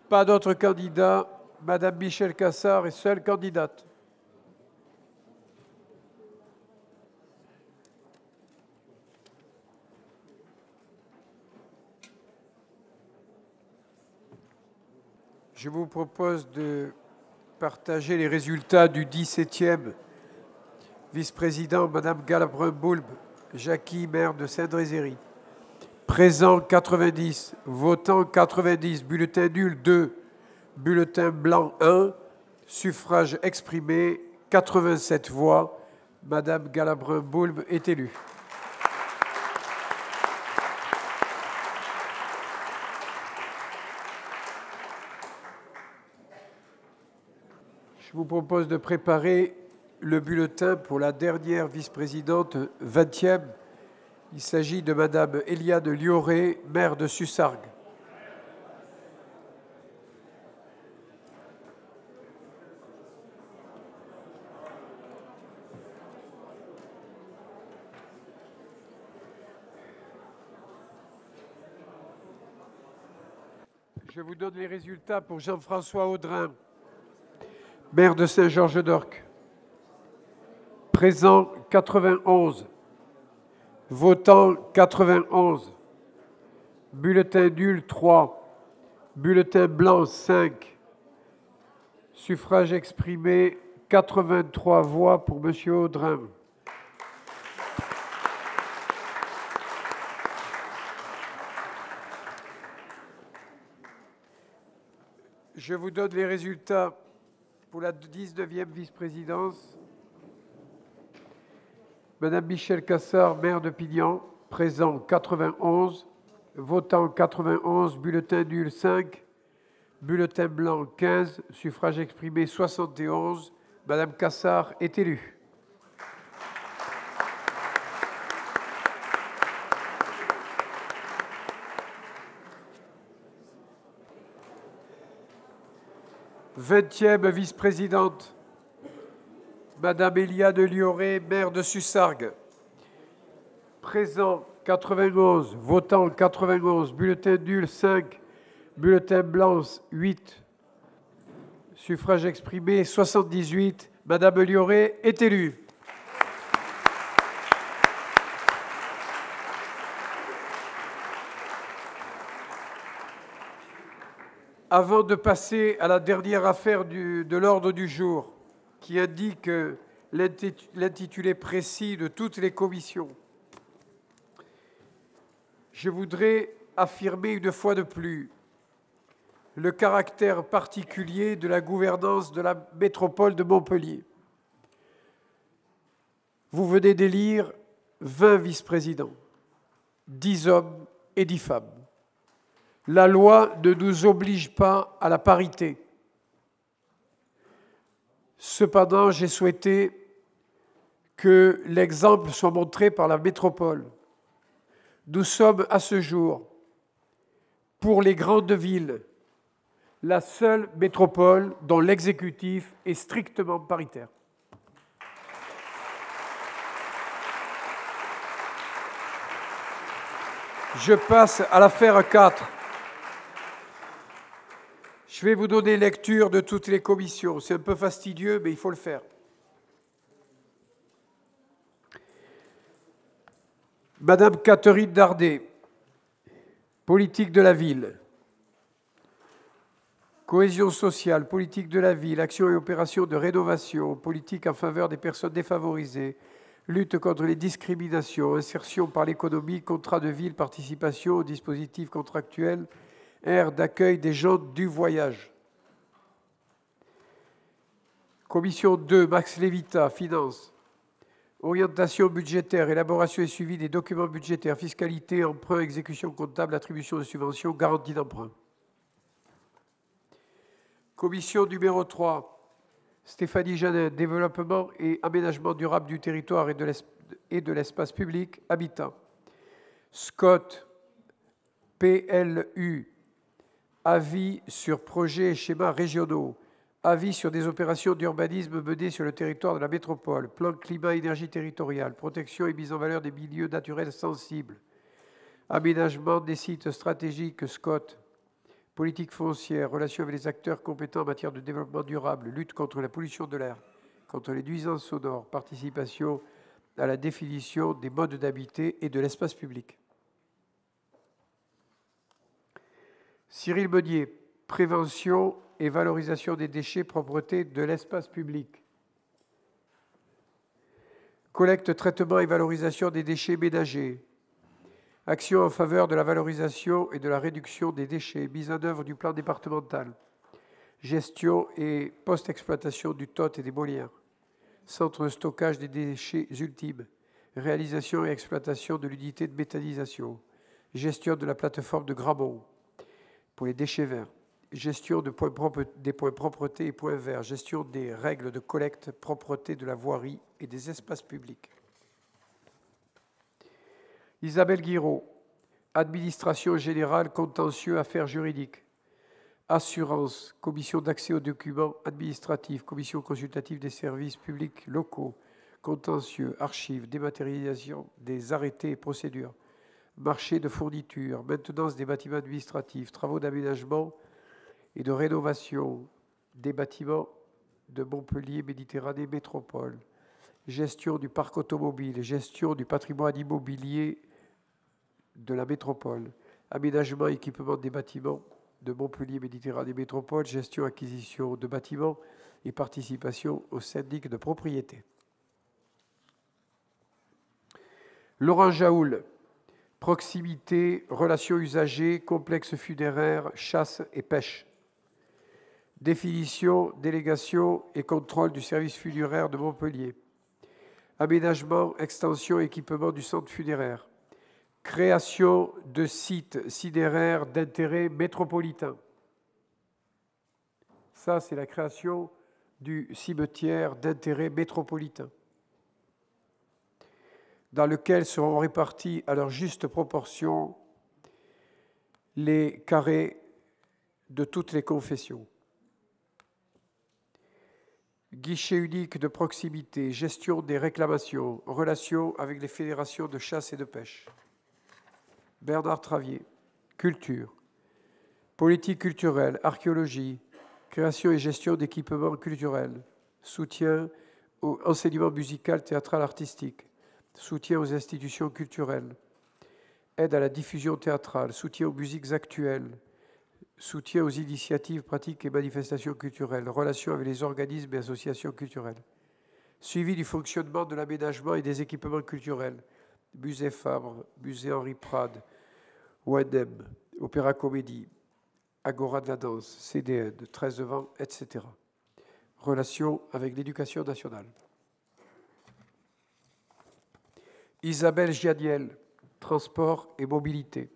Pas d'autres candidats. Madame Michèle Cassard est seule candidate. Je vous propose de partager les résultats du 17e vice-président, Madame Galabreun-Boulbe, Jackie, maire de Saint-Drézéry. Présent 90, votant 90, bulletin nul 2, bulletin blanc 1, suffrage exprimé 87 voix. Madame Galabreun-Boulbe est élue. Je vous propose de préparer le bulletin pour la dernière vice-présidente 20e. Il s'agit de Madame Eliade Lioré, maire de Sussargues. Je vous donne les résultats pour Jean-François Audrin, maire de Saint-Georges-d'Orques. Présent 91, votant 91, bulletin nul 3, bulletin blanc 5, suffrage exprimé 83 voix pour M. Audrin. Je vous donne les résultats pour la 19e vice-présidence. Madame Michèle Cassard, maire de Pignan, présent 91, votant 91, bulletin nul 5, bulletin blanc 15, suffrage exprimé 71. Madame Cassard est élue. Vingtième vice-présidente, Madame Eliade Lioré, maire de Sussargues. Présent 91, votant 91, bulletin nul 5, bulletin blanc 8, suffrage exprimé 78. Madame Lioré est élue. Avant de passer à la dernière affaire de l'ordre du jour, qui indique l'intitulé précis de toutes les commissions, je voudrais affirmer une fois de plus le caractère particulier de la gouvernance de la métropole de Montpellier. Vous venez d'élire 20 vice-présidents, 10 hommes et 10 femmes. La loi ne nous oblige pas à la parité. Cependant, j'ai souhaité que l'exemple soit montré par la métropole. Nous sommes à ce jour, pour les grandes villes, la seule métropole dont l'exécutif est strictement paritaire. Je passe à l'affaire 4. Je vais vous donner lecture de toutes les commissions. C'est un peu fastidieux, mais il faut le faire. Madame Catherine Dardet, politique de la ville. Cohésion sociale, politique de la ville, action et opérations de rénovation, politique en faveur des personnes défavorisées, lutte contre les discriminations, insertion par l'économie, contrat de ville, participation au dispositif contractuel, aire d'accueil des gens du voyage. Commission 2, Max Lévita, Finances. Orientation budgétaire, élaboration et suivi des documents budgétaires, fiscalité, emprunt, exécution comptable, attribution de subventions, garantie d'emprunt. Commission numéro 3, Stéphanie Janin, développement et aménagement durable du territoire et de l'espace public, habitat. Scott, PLU, avis sur projets et schémas régionaux, avis sur des opérations d'urbanisme menées sur le territoire de la métropole, plan climat-énergie territoriale, protection et mise en valeur des milieux naturels sensibles, aménagement des sites stratégiques, Scott, politique foncière, relations avec les acteurs compétents en matière de développement durable, lutte contre la pollution de l'air, contre les nuisances sonores, participation à la définition des modes d'habiter et de l'espace public. Cyril Meunier, prévention et valorisation des déchets, propreté de l'espace public. Collecte, traitement et valorisation des déchets ménagers. Action en faveur de la valorisation et de la réduction des déchets, mise en œuvre du plan départemental. Gestion et post-exploitation du TOT et des Molières. Centre de stockage des déchets ultimes. Réalisation et exploitation de l'unité de méthanisation. Gestion de la plateforme de Gramont pour les déchets verts. Gestion des points propreté et points verts. Gestion des règles de collecte, propreté de la voirie et des espaces publics. Isabelle Guiraud, administration générale, contentieux, affaires juridiques. Assurance, commission d'accès aux documents administratifs, commission consultative des services publics locaux, contentieux, archives, dématérialisation des arrêtés et procédures, marché de fournitures, maintenance des bâtiments administratifs, travaux d'aménagement et de rénovation des bâtiments de Montpellier Méditerranée Métropole, gestion du parc automobile, gestion du patrimoine immobilier de la métropole, aménagement et équipement des bâtiments de Montpellier Méditerranée Métropole, gestion acquisition de bâtiments et participation au syndic de propriété. Laurent Jaoul, proximité, relations usagers, complexe funéraire, chasse et pêche. Définition, délégation et contrôle du service funéraire de Montpellier. Aménagement, extension et équipement du centre funéraire. Création de sites sidéraires d'intérêt métropolitain. Ça, c'est la création du cimetière d'intérêt métropolitain, dans lequel seront répartis à leur juste proportion les carrés de toutes les confessions. Guichet unique de proximité, gestion des réclamations, relations avec les fédérations de chasse et de pêche. Bernard Travier, culture, politique culturelle, archéologie, création et gestion d'équipements culturels, soutien au enseignement musical, théâtral, artistique, soutien aux institutions culturelles, aide à la diffusion théâtrale, soutien aux musiques actuelles, soutien aux initiatives, pratiques et manifestations culturelles, relations avec les organismes et associations culturelles, suivi du fonctionnement de l'aménagement et des équipements culturels, musée Fabre, musée Henri Prade, ONM, Opéra Comédie, Agora de la danse, CDN, 13 vents, etc. Relations avec l'éducation nationale. Isabelle Gianiel, transport et mobilité.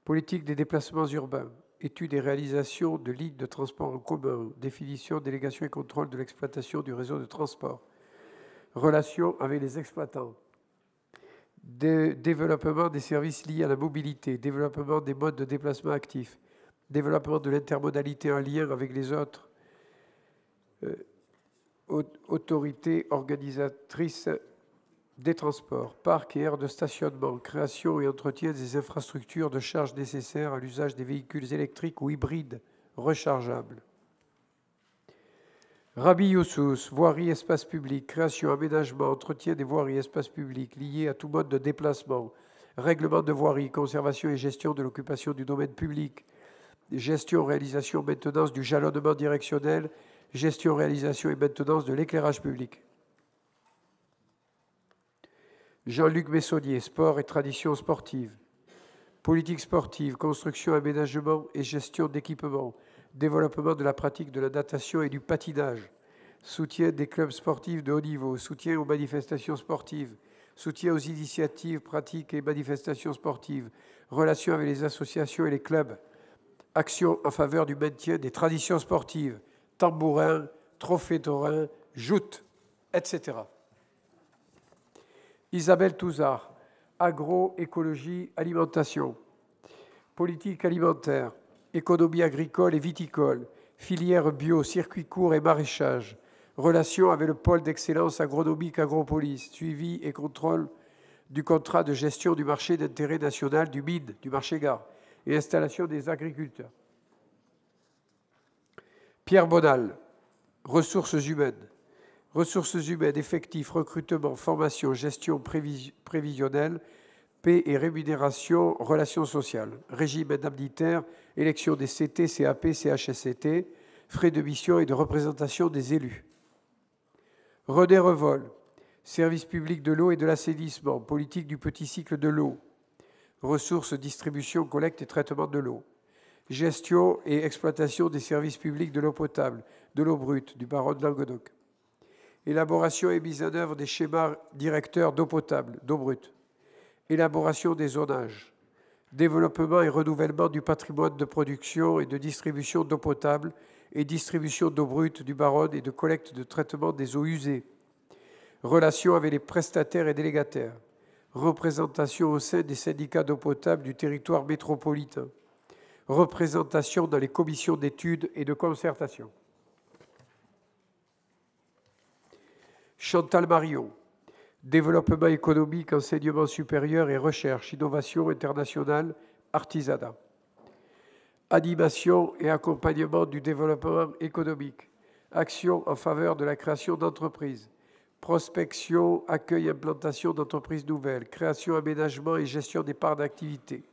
Politique des déplacements urbains. Études et réalisation de lignes de transport en commun. Définition, délégation et contrôle de l'exploitation du réseau de transport. Relations avec les exploitants. Développement des services liés à la mobilité. Développement des modes de déplacement actifs. Développement de l'intermodalité en lien avec les autres autorités organisatrices des transports, parcs et aires de stationnement, création et entretien des infrastructures de charge nécessaires à l'usage des véhicules électriques ou hybrides rechargeables. Rabi Youssous, voirie, espace public, création, aménagement, entretien des voiries et espaces publics liés à tout mode de déplacement, règlement de voirie, conservation et gestion de l'occupation du domaine public, gestion, réalisation, maintenance du jalonnement directionnel, gestion, réalisation et maintenance de l'éclairage public. Jean-Luc Messonnier, sport et tradition sportive. Politique sportive, construction, aménagement et gestion d'équipements. Développement de la pratique de la natation et du patinage. Soutien des clubs sportifs de haut niveau. Soutien aux manifestations sportives. Soutien aux initiatives, pratiques et manifestations sportives. Relations avec les associations et les clubs. Action en faveur du maintien des traditions sportives. Tambourin, trophée taurin, joutes, etc. Isabelle Touzard, agroécologie, alimentation, politique alimentaire, économie agricole et viticole, filière bio, circuit court et maraîchage, relations avec le pôle d'excellence agronomique Agropolis, suivi et contrôle du contrat de gestion du marché d'intérêt national du MID, du marché gare, et installation des agriculteurs. Pierre Bonal, ressources humaines, effectifs, recrutement, formation, gestion prévisionnelle, paie et rémunération, relations sociales, régime indemnitaire, élection des CT, CAP, CHSCT, frais de mission et de représentation des élus. René Revol, service public de l'eau et de l'assainissement, politique du petit cycle de l'eau, ressources, distribution, collecte et traitement de l'eau, gestion et exploitation des services publics de l'eau potable, de l'eau brute, du baron de Languedoc. Élaboration et mise en œuvre des schémas directeurs d'eau potable, d'eau brute. Élaboration des zonages. Développement et renouvellement du patrimoine de production et de distribution d'eau potable et distribution d'eau brute du Baronne et de collecte de traitement des eaux usées. Relations avec les prestataires et délégataires. Représentation au sein des syndicats d'eau potable du territoire métropolitain. Représentation dans les commissions d'études et de concertation. Chantal Marion, développement économique, enseignement supérieur et recherche, innovation internationale, artisanat. Animation et accompagnement du développement économique, action en faveur de la création d'entreprises, prospection, accueil et implantation d'entreprises nouvelles, création, aménagement et gestion des parts d'activité,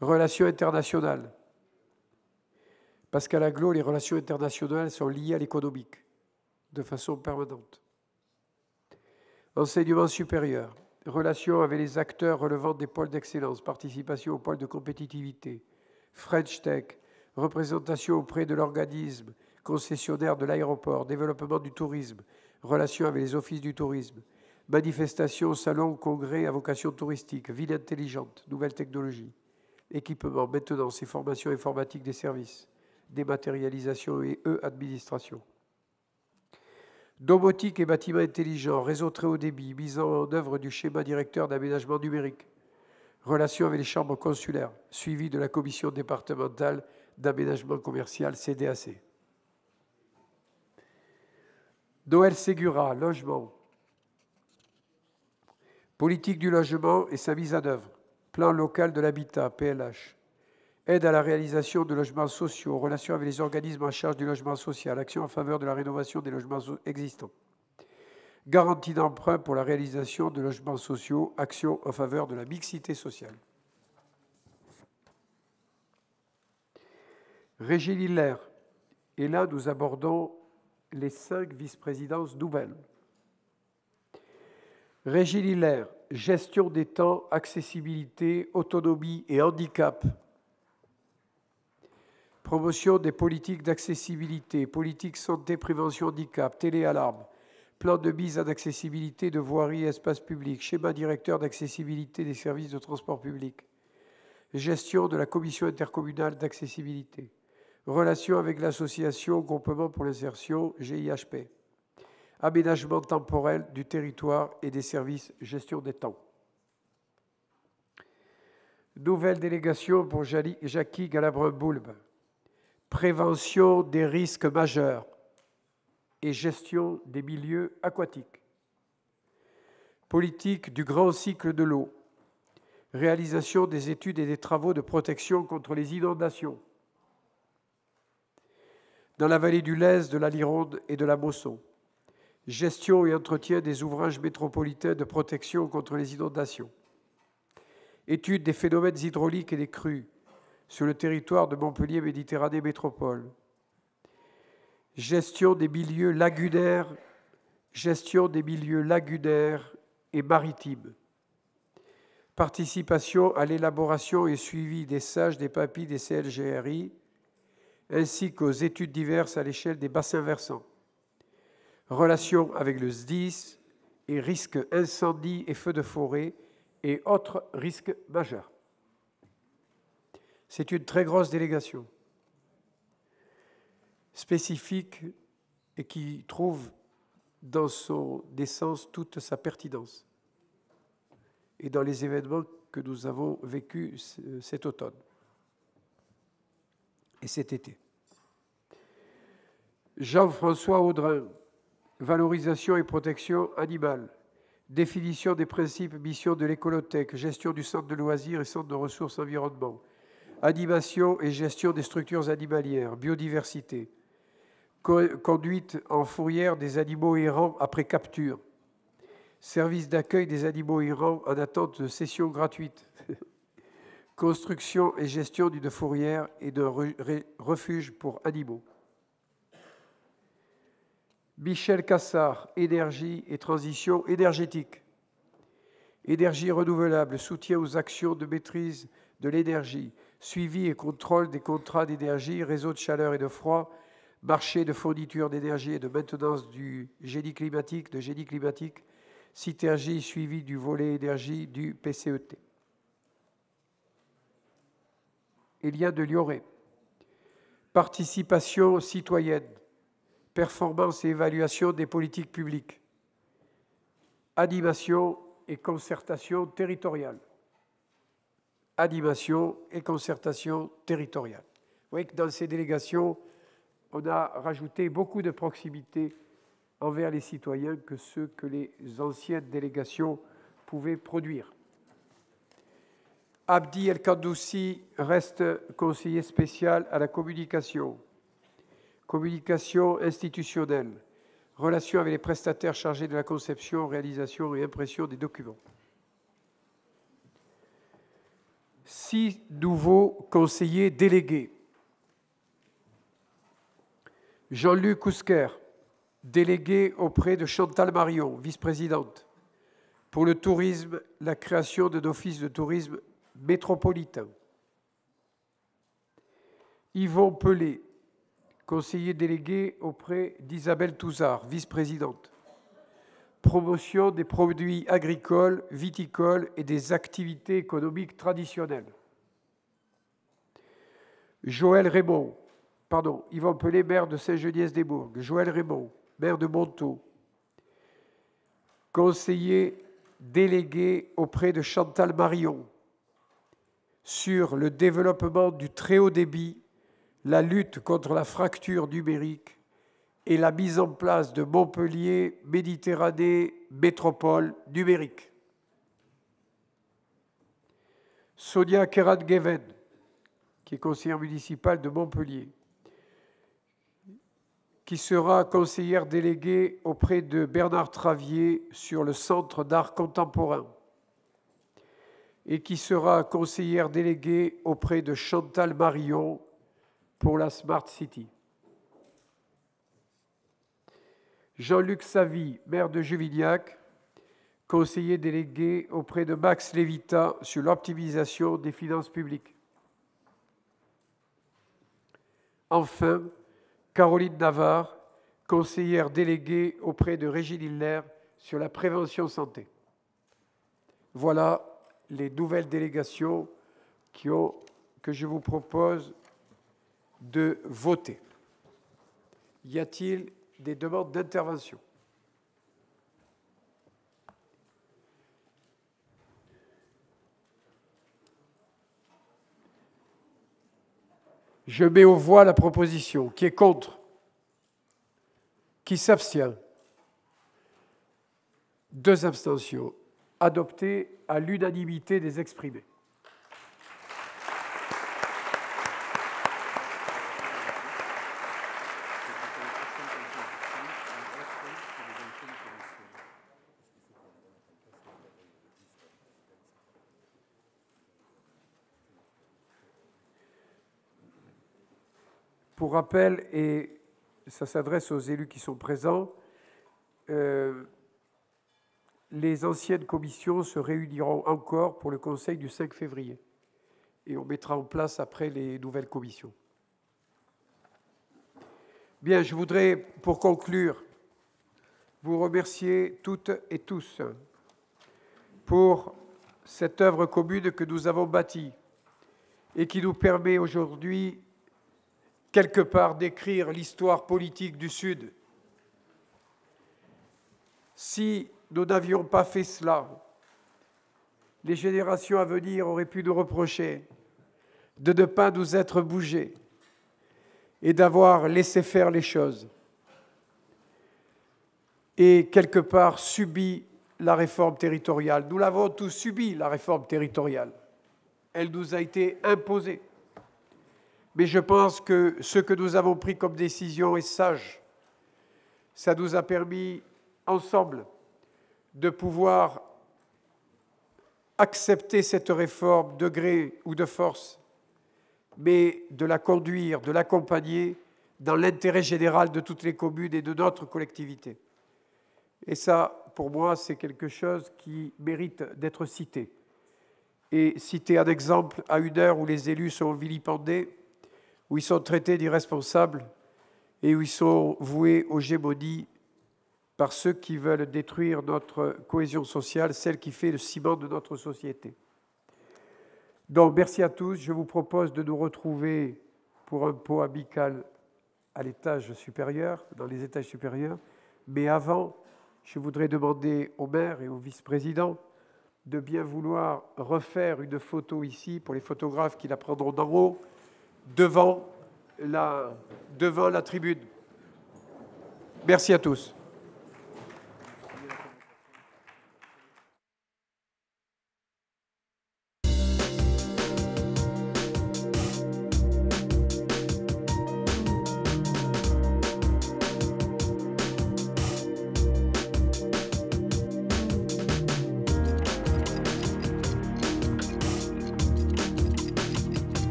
relations internationales. Pascal Aglo, les relations internationales sont liées à l'économique de façon permanente. Enseignement supérieur, relations avec les acteurs relevant des pôles d'excellence, participation aux pôles de compétitivité, French Tech, représentation auprès de l'organisme concessionnaire de l'aéroport, développement du tourisme, relations avec les offices du tourisme, manifestations, salons, congrès à vocation touristique, ville intelligente, nouvelles technologies, équipement, maintenance et formation informatique des services, dématérialisation et administration. Domotique et bâtiments intelligents, réseau très haut débit, mise en œuvre du schéma directeur d'aménagement numérique, relations avec les chambres consulaires, suivi de la commission départementale d'aménagement commercial, CDAC. Noël Ségura, logement, politique du logement et sa mise en œuvre, plan local de l'habitat, PLH, aide à la réalisation de logements sociaux, relations avec les organismes en charge du logement social, action en faveur de la rénovation des logements existants. Garantie d'emprunt pour la réalisation de logements sociaux, action en faveur de la mixité sociale. Régis Liller, et là nous abordons les 5 vice-présidences nouvelles. Régis Liller, gestion des temps, accessibilité, autonomie et handicap. promotion des politiques d'accessibilité, politique santé, prévention, handicap, téléalarme, plan de mise en accessibilité de voiries et espaces publics, schéma directeur d'accessibilité des services de transport public, gestion de la commission intercommunale d'accessibilité, relations avec l'association Groupement pour l'insertion, GIHP, aménagement temporel du territoire et des services, gestion des temps. Nouvelle délégation pour Jackie Galabreau-Boulbe, prévention des risques majeurs et gestion des milieux aquatiques. Politique du grand cycle de l'eau, réalisation des études et des travaux de protection contre les inondations. Dans la vallée du Lez, de la Lironde et de la Mosson, gestion et entretien des ouvrages métropolitains de protection contre les inondations. Étude des phénomènes hydrauliques et des crues sur le territoire de Montpellier Méditerranée Métropole. Gestion des milieux lagunaires et maritimes. Participation à l'élaboration et suivi des SAGE, des PAPI, des CLGRI, ainsi qu'aux études diverses à l'échelle des bassins versants. Relations avec le SDIS et risques incendie et feux de forêt et autres risques majeurs. C'est une très grosse délégation, spécifique et qui trouve dans son essence toute sa pertinence et dans les événements que nous avons vécus cet automne et cet été. Jean-François Audrin, valorisation et protection animale, définition des principes, missions de l'écolothèque, gestion du centre de loisirs et centre de ressources environnement, animation et gestion des structures animalières, biodiversité, conduite en fourrière des animaux errants après capture, service d'accueil des animaux errants en attente de cession gratuite, construction et gestion d'une fourrière et d'un refuge pour animaux. Michel Cassard, énergie et transition énergétique. Énergie renouvelable, soutien aux actions de maîtrise de l'énergie, suivi et contrôle des contrats d'énergie, réseau de chaleur et de froid, marché de fourniture d'énergie et de maintenance du génie climatique, Citergie, suivi du volet énergie du PCET. Éliane de Lioré. Participation citoyenne. Performance et évaluation des politiques publiques, animation et concertation territoriale. Animation et concertation territoriale. Vous voyez que dans ces délégations, on a rajouté beaucoup de proximité envers les citoyens que ceux que les anciennes délégations pouvaient produire. Abdi El Kandoussi reste conseiller spécial à la communication. Communication institutionnelle, relations avec les prestataires chargés de la conception, réalisation et impression des documents. 6 nouveaux conseillers délégués. Jean-Luc Ousker, délégué auprès de Chantal Marion, vice-présidente. Pour le tourisme, la création d'un office de tourisme métropolitain. Yvon Pelé, conseiller délégué auprès d'Isabelle Touzard, vice-présidente. Promotion des produits agricoles, viticoles et des activités économiques traditionnelles. Yvon Pelé, maire de Saint-Geniès-des-Bourgs. Joël Raymond, maire de Montaut. Conseiller délégué auprès de Chantal Marion sur le développement du très haut débit, la lutte contre la fracture numérique et la mise en place de Montpellier Méditerranée Métropole numérique. Sonia Keran-Geven, qui est conseillère municipale de Montpellier, qui sera conseillère déléguée auprès de Bernard Travier sur le Centre d'art contemporain et qui sera conseillère déléguée auprès de Chantal Marion pour la Smart City. Jean-Luc Savy, maire de Juvignac, conseiller délégué auprès de Max Lévita sur l'optimisation des finances publiques. Enfin, Caroline Navarre, conseillère déléguée auprès de Régine Hiller sur la prévention santé. Voilà les nouvelles délégations que je vous propose de voter. Y a-t-il des demandes d'intervention? Je mets aux voix la proposition. Qui est contre? Qui s'abstient? 2 abstentions. Adopté à l'unanimité des exprimés. Pour rappel, et ça s'adresse aux élus qui sont présents, les anciennes commissions se réuniront encore pour le Conseil du 5 février. Et on mettra en place après les nouvelles commissions. Bien, je voudrais, pour conclure, vous remercier toutes et tous pour cette œuvre commune que nous avons bâtie et qui nous permet aujourd'hui, quelque part, d'écrire l'histoire politique du Sud. Si nous n'avions pas fait cela, les générations à venir auraient pu nous reprocher de ne pas nous être bougés et d'avoir laissé faire les choses et quelque part subi la réforme territoriale. Nous l'avons tous subi, la réforme territoriale. Elle nous a été imposée. Mais je pense que ce que nous avons pris comme décision est sage. Ça nous a permis, ensemble, de pouvoir accepter cette réforme de gré ou de force, mais de la conduire, de l'accompagner dans l'intérêt général de toutes les communes et de notre collectivité. Et ça, pour moi, c'est quelque chose qui mérite d'être cité. Et citer un exemple à une heure où les élus sont vilipendés, où ils sont traités d'irresponsables et où ils sont voués aux gémonies par ceux qui veulent détruire notre cohésion sociale, celle qui fait le ciment de notre société. Donc, merci à tous. Je vous propose de nous retrouver pour un pot amical à l'étage supérieur, dans les étages supérieurs. Mais avant, je voudrais demander au maire et au vice-président de bien vouloir refaire une photo ici, pour les photographes qui la prendront d'en haut, devant la tribune. Merci à tous.